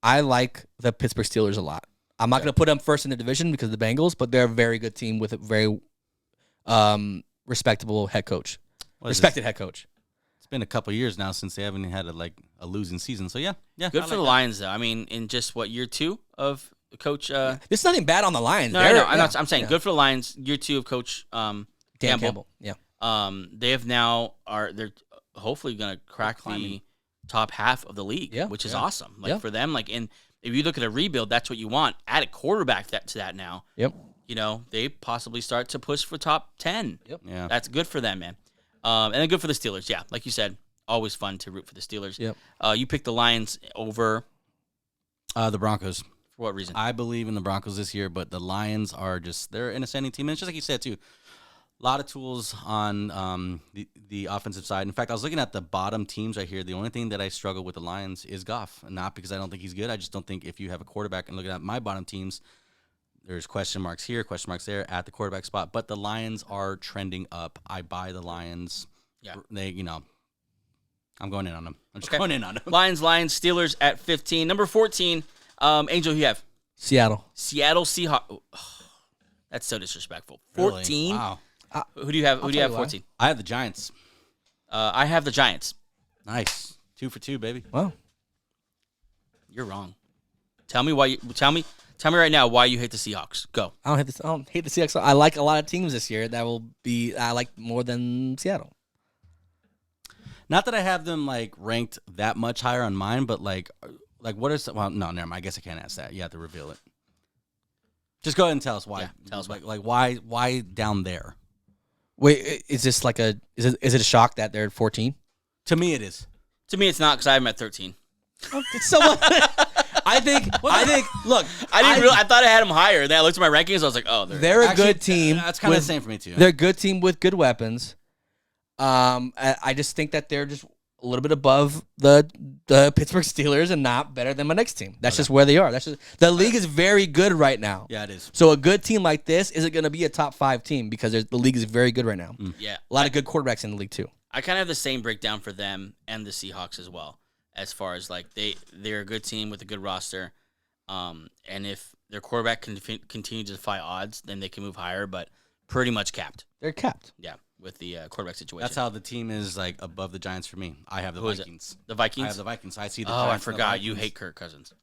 I like the Pittsburgh Steelers a lot. I'm not going to put them first in the division because of the Bengals, but they're a very good team with a very respectable head coach. Respected head coach. It's been a couple years now since they haven't had a losing season. So yeah. Good for the Lions, though. I mean, in just year 2 of Coach. There's nothing bad on the Lions. No, I'm saying good for the Lions. Year 2 of Coach Dan Campbell. Yeah. They have now they're hopefully going to crack the top half of the league, which is awesome. For them, and if you look at a rebuild, that's what you want. Add a quarterback to that now. Yep. They possibly start to push for top 10. Yep. Yeah. That's good for them, man. And then good for the Steelers. Yeah, like you said, always fun to root for the Steelers. Yep. You picked the Lions over The Broncos. for what reason? I believe in the Broncos this year, but the Lions are they're an ascending team. And it's just like you said, too. A lot of tools on the offensive side. In fact, I was looking at the bottom teams right here. The only thing that I struggle with the Lions is Goff. Not because I don't think he's good. I just don't think if you have a quarterback and looking at my bottom teams, there's question marks here, question marks there at the quarterback spot. But the Lions are trending up. I buy the Lions. Yeah. I'm going in on them. I'm just going in on them. Lions, Steelers at 15. Number 14, Angel, who you have? Seattle Seahawks. Oh, that's so disrespectful. 14? Really? Wow. Who do you have? Who do you have? 14. I have the Giants. I have the Giants. Nice. 2 for 2, baby. Wow. You're wrong. Tell me why. Tell me right now why you hate the Seahawks. Go. I don't hate the Seahawks. I like a lot of teams this year that I like more than Seattle. Not that I have them ranked that much higher on mine, but what is? Well, no, never mind. I guess I can't ask that. You have to reveal it. Just go ahead and tell us why. Yeah, tell us why. Why down there? Wait, is this is it a shock that they're at 14? To me, it is. To me, it's not because I have them at 13. So I think. Look, I thought I had them higher. And then I looked at my rankings. I was like, oh, they're a good team. That's kind of the same for me too. They're a good team with good weapons. I just think that they're just a little bit above the Pittsburgh Steelers and not better than my next team. That's just where they are. The league is very good right now. Yeah, it is. So a good team like this isn't going to be a top 5 team because the league is very good right now. Yeah. A lot of good quarterbacks in the league too. I kind of have the same breakdown for them and the Seahawks as well, as far as they're a good team with a good roster, and if their quarterback can continue to defy odds, then they can move higher. But pretty much capped. They're capped. Yeah, with the quarterback situation. That's how the team is above the Giants for me. I have the Vikings. The Vikings. I have the Vikings. I see the. Oh, Giants I and the forgot. You Vikings. hate Kirk Cousins.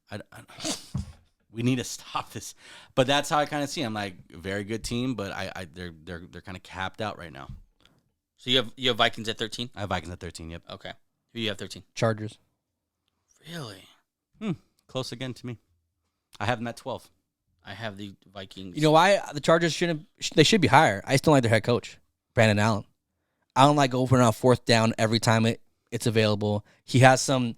We need to stop this. But that's how I kind of see them. Very good team, but they're kind of capped out right now. So you have Vikings at 13? I have Vikings at 13. Yep. Okay. Who do you have 13? Chargers. Really? Close again to me. I have them at 12. I have the Vikings. You know why the Chargers they should be higher? I still like their head coach, Brandon Allen. I don't like going on 4th down every time it's available. He has some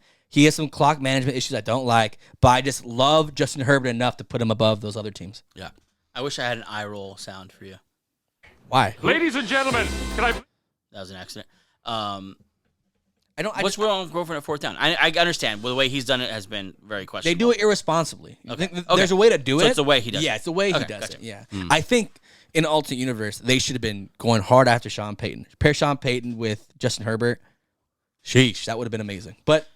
clock management issues I don't like, but I just love Justin Herbert enough to put him above those other teams. Yeah. I wish I had an eye roll sound for you. Why? Ladies and gentlemen, can I... That was an accident. What's wrong with Grover at 4th down? I understand. Well, the way he's done it has been very questionable. They do it irresponsibly. Okay. There's a way to do it. So it's the way he does it. Yeah, it's the way he Okay, does gotcha. it. Yeah. I think in an alternate universe, they should have been going hard after Sean Payton. Pair Sean Payton with Justin Herbert. Sheesh, that would have been amazing. But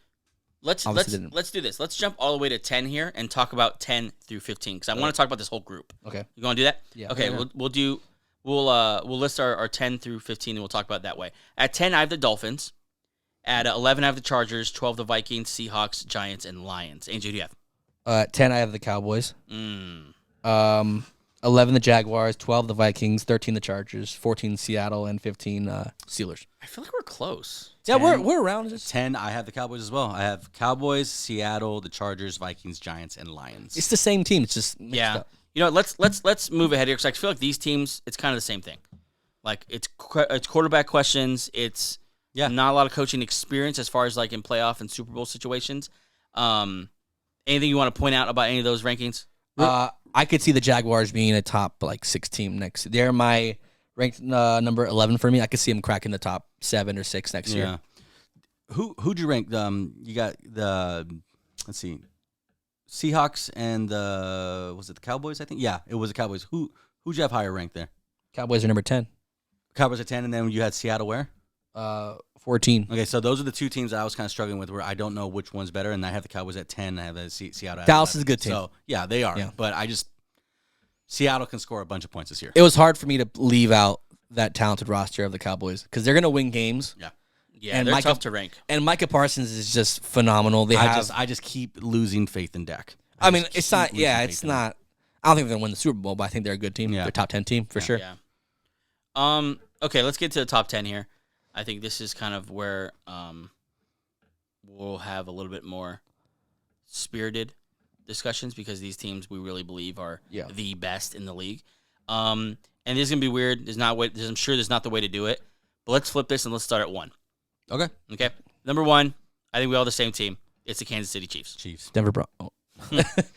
let's do this. Let's jump all the way to 10 here and talk about 10 through 15 because I want to talk about this whole group. Okay. You going to do that? Yeah. Okay. Yeah. We'll list our 10 through 15 and we'll talk about it that way. At 10, I have the Dolphins. At 11, I have the Chargers. 12, the Vikings, Seahawks, Giants, and Lions. Angel, who do you have? At 10, I have the Cowboys. 11, the Jaguars. 12, the Vikings. 13, the Chargers. 14, Seattle, and 15, Steelers. I feel like we're close. Yeah, we're around. 10, I have the Cowboys as well. I have Cowboys, Seattle, the Chargers, Vikings, Giants, and Lions. It's the same team. It's just mixed up. You know, let's move ahead here because I feel like these teams, it's kind of the same thing. Like it's quarterback questions. It's not a lot of coaching experience as far as like in playoff and Super Bowl situations. Anything you want to point out about any of those rankings? I could see the Jaguars being a top 6 team next. They're my ranked number 11 for me. I could see him cracking the top 7 or 6 next year. Who'd you rank? You got let's see, Seahawks and was it the Cowboys? I think it was the Cowboys. Who'd you have higher ranked there? Cowboys are number 10. Cowboys are 10, and then you had Seattle where? 14. Okay, so those are the two teams that I was kind of struggling with, where I don't know which one's better, and I have the Cowboys at 10. I have the Seattle at Dallas 11. is a good team. So yeah, they are. Yeah. But Seattle can score a bunch of points this year. It was hard for me to leave out that talented roster of the Cowboys because they're going to win games. Yeah, and they're tough to rank. And Micah Parsons is just phenomenal. I just keep losing faith in Dak. I mean, it's not. Yeah, it's not. I don't think they're going to win the Super Bowl, but I think they're a good team. Yeah. They're a top 10 team for sure. Yeah. Okay, let's get to the top 10 here. I think this is kind of where we'll have a little bit more spirited discussions because these teams we really believe are the best in the league. And this is gonna be weird. I'm sure there's not the way to do it. But let's flip this and let's start at 1. Okay. Number 1, I think we all have the same team. It's the Kansas City Chiefs. Denver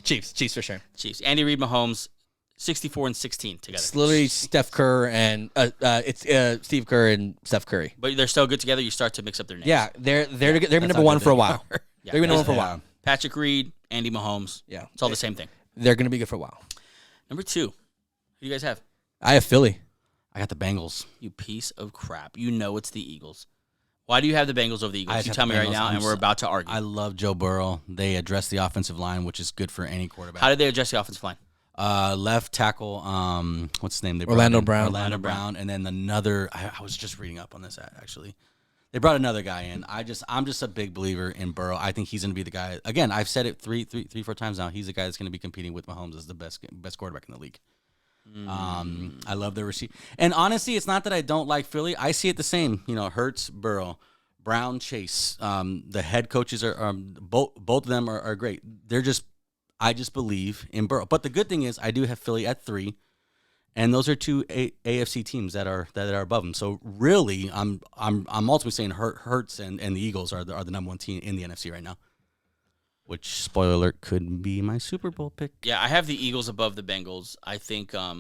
Chiefs for sure. Chiefs. Andy Reid, Mahomes, 64-16 together. It's literally Steph Kerr and Steve Kerr and Steph Curry. But they're so good together. You start to mix up their names. Yeah, they're number 1 for a while. They're gonna be number 1 for a while. Patrick Reed, Andy Mahomes. Yeah, it's all the same thing. They're gonna be good for a while. Number 2, who do you guys have? I have Philly. I got the Bengals. You piece of crap. You know it's the Eagles. Why do you have the Bengals over the Eagles? You tell me right now, and we're about to argue. I love Joe Burrow. They addressed the offensive line, which is good for any quarterback. How did they adjust the offensive line? Left tackle, what's his name? Orlando Brown. Orlando Brown, and then another. I was just reading up on this actually. They brought another guy in. I'm just a big believer in Burrow. I think he's going to be the guy. Again, I've said it three, 4 times now. He's the guy that's going to be competing with Mahomes as the best quarterback in the league. I love their receiver. And honestly, it's not that I don't like Philly. I see it the same. Hurts, Burrow, Brown, Chase. The head coaches are both of them are great. I just believe in Burrow. But the good thing is I do have Philly at 3, and those are 2 AFC teams that are above them. So really, I'm ultimately saying Hurts and the Eagles are the number 1 team in the NFC right now. Which, spoiler alert, could be my Super Bowl pick. Yeah, I have the Eagles above the Bengals. I think I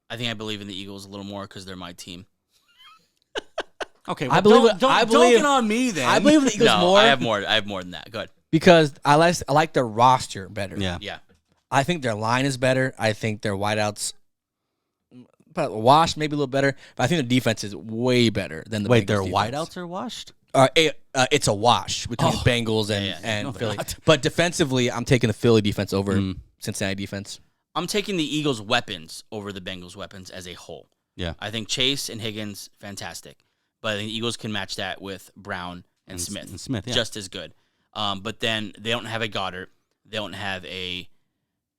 believe in the Eagles a little more because they're my team. Okay, well, don't get on me then. I believe in the Eagles more. I have more than that. Go ahead. Because I like their roster better. Yeah. I think their line is better. I think their wideouts, but washed maybe a little better. But I think the defense is way better than the Bengals their defense. wideouts are washed? It's a wash between the Bengals and Philly. Not. But defensively, I'm taking the Philly defense over Cincinnati defense. I'm taking the Eagles' weapons over the Bengals' weapons as a whole. Yeah. I think Chase and Higgins, fantastic. But I think the Eagles can match that with Brown and Smith. Just as good. But then they don't have a Goddard. They don't have the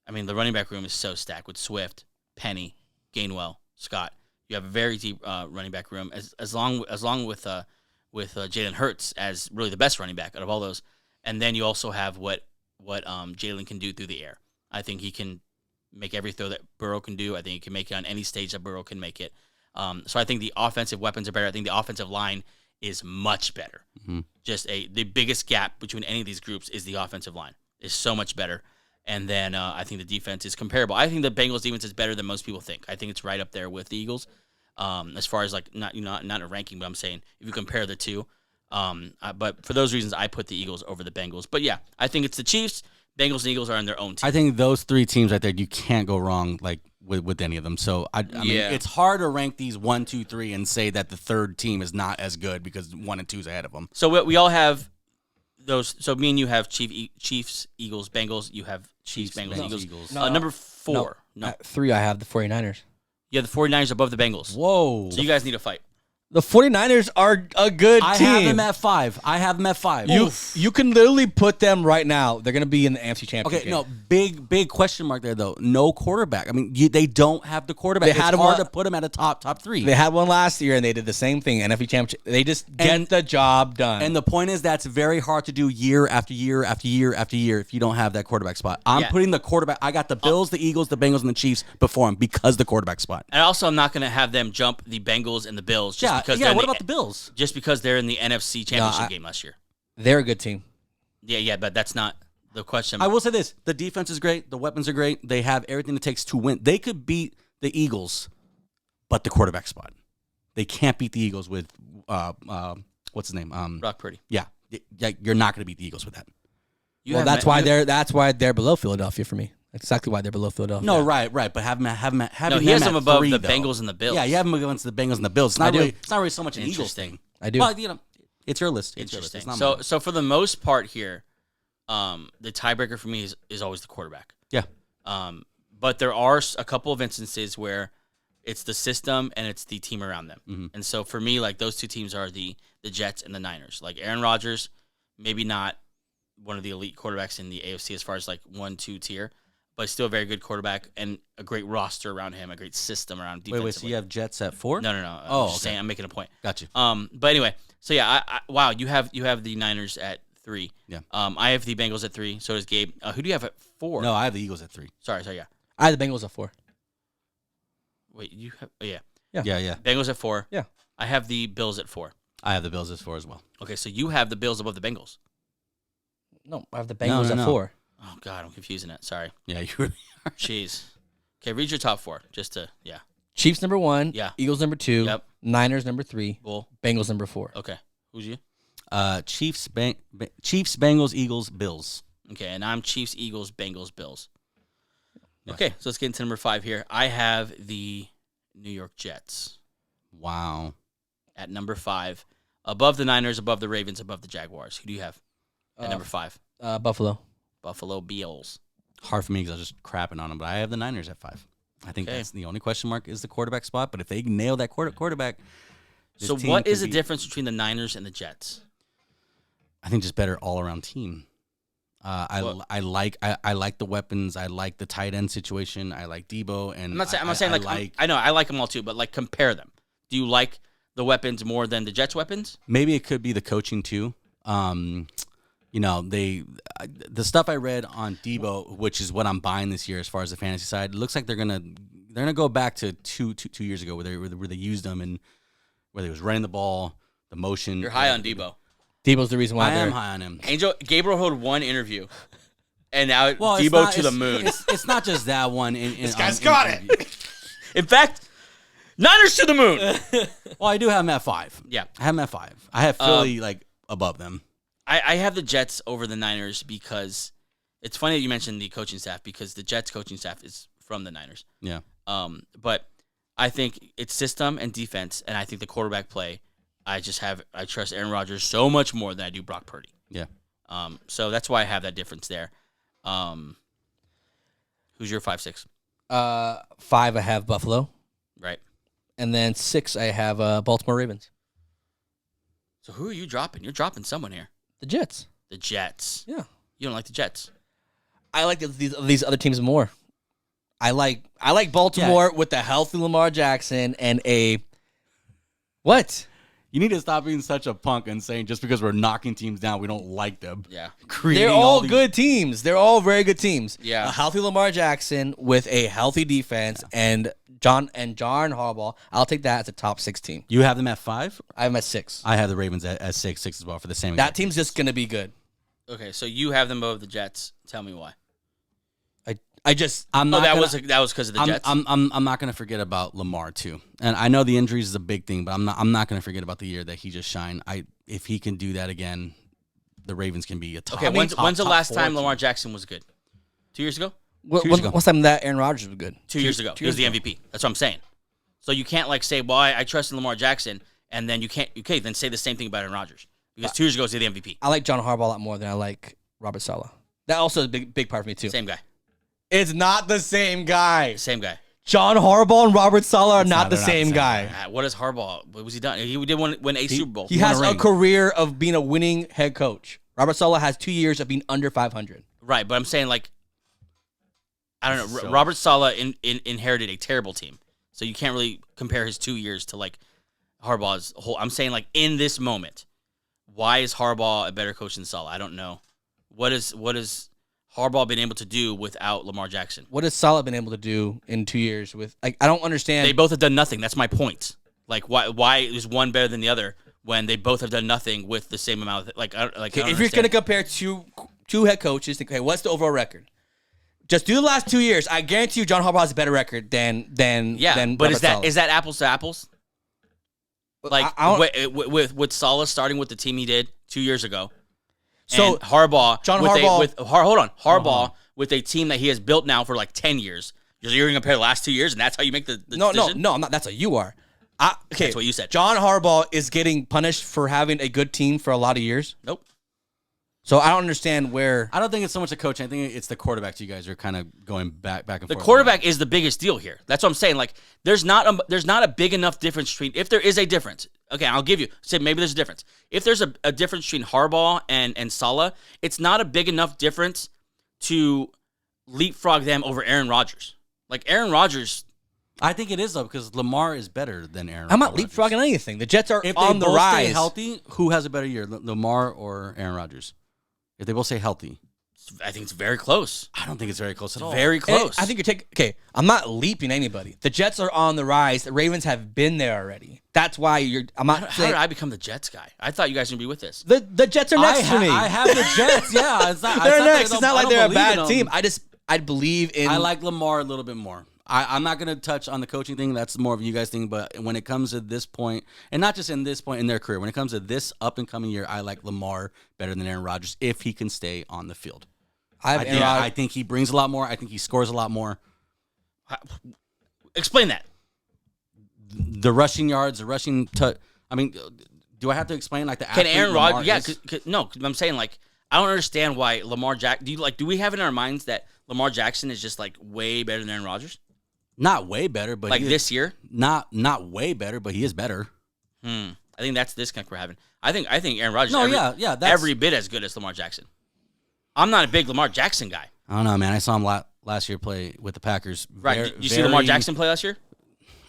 running back room is so stacked with Swift, Penny, Gainwell, Scott. You have a very deep running back room, as long with Jalen Hurts as really the best running back out of all those. And then you also have what Jalen can do through the air. I think he can make every throw that Burrow can do. I think he can make it on any stage that Burrow can make it. So I think the offensive weapons are better. I think the offensive line is much better. Mm-hmm. The biggest gap between any of these groups is the offensive line. Is so much better. And then I think the defense is comparable. I think the Bengals defense is better than most people think. I think it's right up there with the Eagles. As far as not a ranking, but I'm saying if you compare the two. But for those reasons, I put the Eagles over the Bengals. But yeah, I think it's the Chiefs. Bengals and Eagles are on their own team. I think those 3 teams right there, you can't go wrong with any of them. So I mean, it's hard to rank these 1, 2, 3 and say that the third team is not as good because 1 and 2 is ahead of them. So we all have those. So me and you have Chiefs, Eagles, Bengals. You have Chiefs, Bengals, Eagles. Number 4. No. 3, I have the 49ers. Yeah, the 49ers above the Bengals. Whoa. So you guys need to fight. The 49ers are a good team. I have them at 5. You can literally put them right now. They're going to be in the AFC Championship game. No, big question mark there, though. No quarterback. I mean, they don't have the quarterback. It's hard to put them at a top 3. They had one last year, and they did the same thing. NFC Championship. They just get the job done. And the point is that's very hard to do year after year after year after year if you don't have that quarterback spot. I'm putting the quarterback. I got the Bills, the Eagles, the Bengals, and the Chiefs before them because the quarterback spot. And also, I'm not going to have them jump the Bengals and the Bills just because what about the Bills? Just because they're in the NFC Championship game last year. They're a good team. Yeah, but that's not the question. I will say this. The defense is great. The weapons are great. They have everything it takes to win. They could beat the Eagles, but the quarterback spot. They can't beat the Eagles with what's his name? Brock Purdy. Yeah, you're not going to beat the Eagles with that. That's why they're below Philadelphia for me. That's exactly why they're below Philadelphia. No, right. But have them. No, he has them above the Bengals and the Bills. Yeah, you have them against the Bengals and the Bills. It's not really so much an Eagles thing. I do. Well, it's your list. Interesting. It's not mine. So for the most part here, the tiebreaker for me is always the quarterback. Yeah. But there are a couple of instances where it's the system and it's the team around them. Mm-hmm. And so for me, like those two teams are the Jets and the Niners. Like Aaron Rodgers, maybe not one of the elite quarterbacks in the AFC as far as like 1-2 tier, but still a very good quarterback and a great roster around him, a great system around defensively. Wait, so you have Jets at 4? No. I'm just saying, I'm making a point. Got you. But anyway, so yeah, wow, you have the Niners at 3. Yeah. I have the Bengals at 3. So does Gabe. Who do you have at 4? No, I have the Eagles at 3. Sorry, yeah. I have the Bengals at 4. Wait, you have? Oh, yeah. Yeah. Bengals at 4. Yeah. I have the Bills at 4. I have the Bills at 4 as well. Okay, so you have the Bills above the Bengals. No, I have the Bengals at 4. Oh God, I'm confusing it. Sorry. Yeah, you really are. Jeez. Okay, read your top 4, just to Chiefs number 1. Yeah. Eagles number 2. Yep. Niners number 3. Bull. Bengals number 4. Okay, who's you? Chiefs, Bengals, Eagles, Bills. Okay, and I'm Chiefs, Eagles, Bengals, Bills. Yeah. Okay, so let's get into number 5 here. I have the New York Jets. Wow. At number 5, above the Niners, above the Ravens, above the Jaguars. Who do you have at number 5? Buffalo. Buffalo Bills. Hard for me because I was just crapping on them, but I have the Niners at 5. I think that's the only question mark is the quarterback spot, but if they nail that quarterback. So what is the difference between the Niners and the Jets? I think just better all-around team. I like the weapons. I like the tight end situation. I like Debo, and I'm not saying I know I like them all too, but like compare them. Do you like the weapons more than the Jets' weapons? Maybe it could be the coaching too. The stuff I read on Debo, which is what I'm buying this year as far as the fantasy side, it looks like they're gonna go back to two years ago where they used them and where they was running the ball, the motion. You're high on Debo. Debo's the reason why I am high on him. Gabriel held one interview, and now Debo to the moon. It's not just that one. This guy's got it. In fact, Niners to the moon. Well, I do have him at 5. Yeah, I have him at 5. I have Philly above them. I have the Jets over the Niners because it's funny that you mentioned the coaching staff because the Jets coaching staff is from the Niners. Yeah. But I think it's system and defense, and I think the quarterback play. I trust Aaron Rodgers so much more than I do Brock Purdy. Yeah. So that's why I have that difference there. Who's your 5, 6? 5, I have Buffalo. Right. And then 6, I have Baltimore Ravens. So who are you dropping? You're dropping someone here. The Jets. The Jets. Yeah. You don't like the Jets. I like these other teams more. I like Baltimore with a healthy Lamar Jackson and a what? You need to stop being such a punk and saying just because we're knocking teams down, we don't like them. Yeah. They're all good teams. They're all very good teams. Yeah. A healthy Lamar Jackson with a healthy defense and John Harbaugh. I'll take that as a top 6 team. You have them at 5? I have them at 6. I have the Ravens at 6 as well for the same. That team's just gonna be good. Okay, so you have them above the Jets. Tell me why. I'm not. That was because of the Jets. I'm not gonna forget about Lamar too, and I know the injuries is a big thing, but I'm not gonna forget about the year that he just shined. If he can do that again, the Ravens can be a top. Okay, when's the last time Lamar Jackson was good? 2 years ago. What's time that Aaron Rodgers was good? 2 years ago. He was the MVP. That's what I'm saying. So you can't say, well, I trust in Lamar Jackson, and then you can't. Okay, then say the same thing about Aaron Rodgers because 2 years ago he was the MVP. I like John Harbaugh a lot more than I like Robert Saleh. That also is a big part for me too. Same guy. It's not the same guy. Same guy. John Harbaugh and Robert Saleh are not the same guy. What is Harbaugh? What was he done? He did win a Super Bowl. He has a career of being a winning head coach. Robert Saleh has 2 years of being under 500. Right, but I'm saying I don't know. Robert Saleh inherited a terrible team, so you can't really compare his 2 years to Harbaugh's whole. I'm saying in this moment, why is Harbaugh a better coach than Saleh? I don't know. What is Harbaugh been able to do without Lamar Jackson? What has Saleh been able to do in 2 years with? I don't understand. They both have done nothing. That's my point. Why is one better than the other when they both have done nothing with the same amount of if you're going to compare two head coaches, what's the overall record? Just do the last 2 years. I guarantee you, John Harbaugh has a better record than But is Saleh. that apples to apples? Like with Saleh starting with the team he did 2 years ago. So and Harbaugh, Harbaugh with a team that he has built now for like 10 years. You're going to compare the last 2 years, and that's how you make the decision? No, I'm not. That's what you are. Okay, that's what you said. John Harbaugh is getting punished for having a good team for a lot of years. Nope. So I don't understand where. I don't think it's so much the coach. I think it's the quarterbacks. You guys are kind of going back and forth. The quarterback is the biggest deal here. That's what I'm saying. Like, there's not a big enough difference between. If there is a difference, okay, I'll give you. Say maybe there's a difference. If there's a difference between Harbaugh and Saleh, it's not a big enough difference to leapfrog them over Aaron Rodgers. Like Aaron Rodgers. I think it is though because Lamar is better than Aaron. I'm not leapfrogging anything. The Jets are if on they the both rise. Stay healthy, who has a better year, Lamar or Aaron Rodgers? If they both stay healthy, I think it's very close. I don't think it's very close at all. Very close. I think you're taking. Okay, I'm not leaping anybody. The Jets are on the rise. The Ravens have been there already. That's why you're. I'm not. How did I become the Jets guy? I thought you guys were gonna be with this. The Jets are next to me. I have the Jets. Yeah, they're next. It's not like they're a bad team. I believe in. I like Lamar a little bit more. I'm not going to touch on the coaching thing. That's more of you guys' thing. But when it comes to this point, and not just in this point in their career, when it comes to this up-and-coming year, I like Lamar better than Aaron Rodgers if he can stay on the field. I think he brings a lot more. I think he scores a lot more. Explain that. The rushing yards, the rushing touch. I mean, do I have to explain like the Can Aaron Rodgers? Yeah, no. I'm saying like I don't understand why Lamar Jackson. Do we have in our minds that Lamar Jackson is just like way better than Aaron Rodgers? Not way better, but like this year. Not way better, but he is better. I think that's the disconnect we're having. I think Aaron Rodgers. That's every bit as good as Lamar Jackson. I'm not a big Lamar Jackson guy. I don't know, man. I saw him last year play with the Packers. Right? Did you see Lamar Jackson play last year?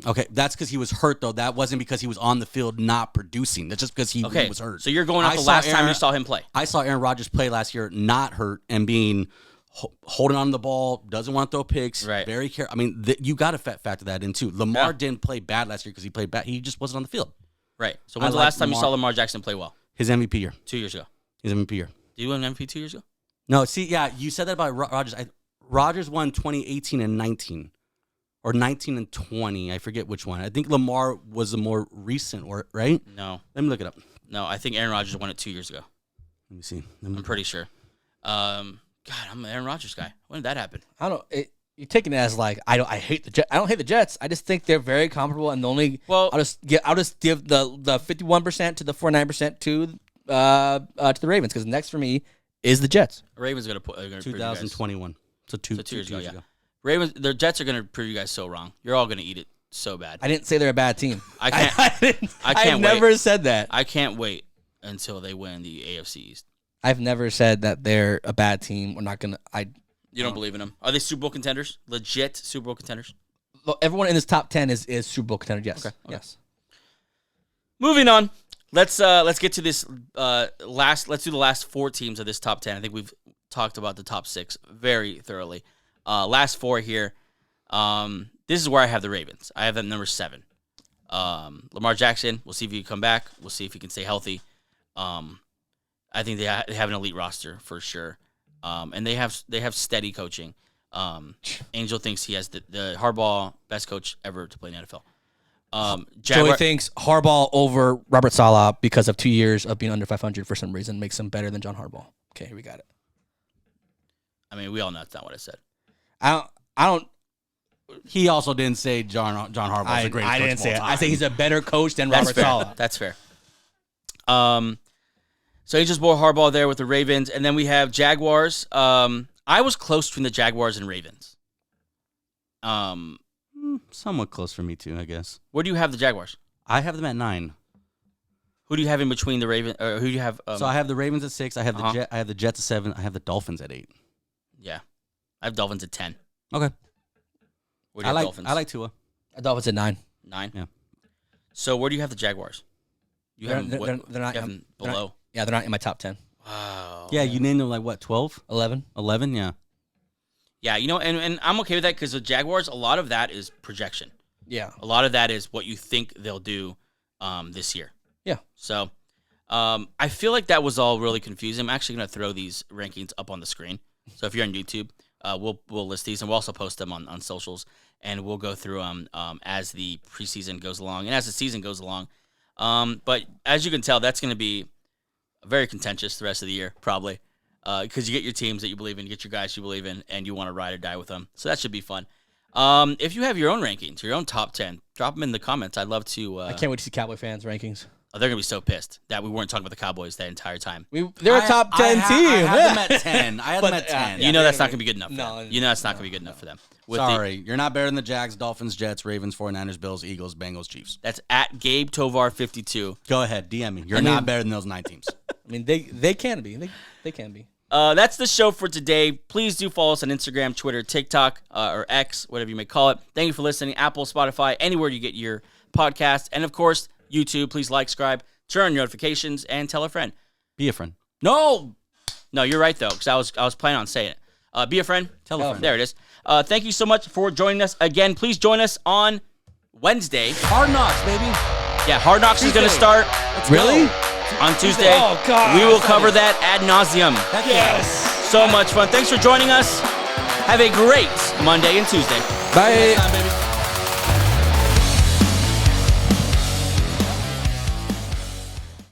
Okay, that's because he was hurt, though. That wasn't because he was on the field not producing. That's just because he was hurt. So you're going off the last time you saw him play. I saw Aaron Rodgers play last year not hurt and being holding on to the ball, doesn't want to throw picks, right. Very careful. I mean, you got to factor that in, too. Lamar didn't play bad last year because he played bad. He just wasn't on the field. Right. So when's the last time you saw Lamar Jackson play well? His MVP year. 2 years ago. His MVP year. Did you win an MVP 2 years ago? No, see, yeah, you said that about Rodgers. Rodgers won 2018 and 19. Or 19 and 20. I forget which one. I think Lamar was the more recent, right? No. Let me look it up. No, I think Aaron Rodgers won it 2 years ago. Let me see. I'm pretty sure. God, I'm an Aaron Rodgers guy. When did that happen? I don't. You're taking it as like I hate the Jets. I don't hate the Jets. I just think they're very comparable, and the only I'll just give the 51% to the 49% to the Ravens because next for me is the Jets. The Ravens are gonna 2021. So 2 years ago. Yeah. Ravens, the Jets are gonna prove you guys so wrong. You're all gonna eat it so bad. I didn't say they're a bad team. I can't. I can't. I've never said that. I can't wait until they win the AFC East. I've never said that they're a bad team. We're not gonna. You don't believe in them? Are they Super Bowl contenders? Legit Super Bowl contenders? Everyone in this top 10 is Super Bowl contender. Yes. Okay. Yes. Moving on. Let's get to this last. Let's do the last 4 teams of this top 10. I think we've talked about the top 6 very thoroughly. Last 4 here. This is where I have the Ravens. I have them number 7. Lamar Jackson. We'll see if he can come back. We'll see if he can stay healthy. I think they have an elite roster for sure. And they have steady coaching. Angel thinks he has the Harbaugh best coach ever to play in the NFL. Joey thinks Harbaugh over Robert Saleh because of 2 years of being under 500 for some reason makes him better than John Harbaugh. Okay, we got it. I mean, we all know that's not what I said. I don't. He also didn't say John Harbaugh is the greatest coach. I didn't say it. Time. I say he's a better coach than Robert Saleh. That's fair. So Angels bore Harbaugh there with the Ravens, and then we have Jaguars. I was close between the Jaguars and Ravens. Somewhat close for me too, I guess. Where do you have the Jaguars? I have them at 9. Who do you have in between the Ravens? Who do you have? So I have the Ravens at 6. I have I have the Jets at 7. I have the Dolphins at 8. Yeah, I have Dolphins at 10. Okay. Where do you have Dolphins? I like Tua. Dolphins at 9. 9. Yeah. So where do you have the Jaguars? You have them below. Yeah, they're not in my top 10. Wow. Yeah, you named them like what? 12? 11. 11. Yeah. Yeah, and I'm okay with that because the Jaguars, a lot of that is projection. Yeah. A lot of that is what you think they'll do this year. Yeah. So I feel like that was all really confusing. I'm actually going to throw these rankings up on the screen. So if you're on YouTube, we'll list these, and we'll also post them on socials, and we'll go through them as the preseason goes along and as the season goes along. But as you can tell, that's going to be very contentious the rest of the year, probably, because you get your teams that you believe in, you get your guys you believe in, and you want to ride or die with them. So that should be fun. If you have your own rankings, your own top 10, drop them in the comments. I'd love to. I can't wait to see Cowboy fans' rankings. Oh, they're going to be so pissed that we weren't talking about the Cowboys that entire time. They're a top 10 team. I had them at 10. I had them at 10. You know that's not going to be good enough for No, them. You know that's not going to be good enough for them. Sorry, you're not better than the Jags, Dolphins, Jets, Ravens, 49ers, Bills, Eagles, Bengals, Chiefs. That's at Gabe Tovar 52. Go ahead, DM me. You're not better than those 9 teams. I mean, they can be. They can be. That's the show for today. Please do follow us on Instagram, Twitter, TikTok, or X, whatever you may call it. Thank you for listening. Apple, Spotify, anywhere you get your podcast. And, of course, YouTube. Please like, subscribe, turn on your notifications, and tell a friend. Be a friend. No, you're right, though, because I was planning on saying it. Be a friend. Tell a friend. There it is. Thank you so much for joining us. Again, please join us on Wednesday. Hard Knocks, baby. Yeah, Hard Knocks is going to start. Really? On Tuesday. Oh, God. We will cover that ad nauseum. Yes. So much fun. Thanks for joining us. Have a great Monday and Tuesday. Bye. Next time, baby.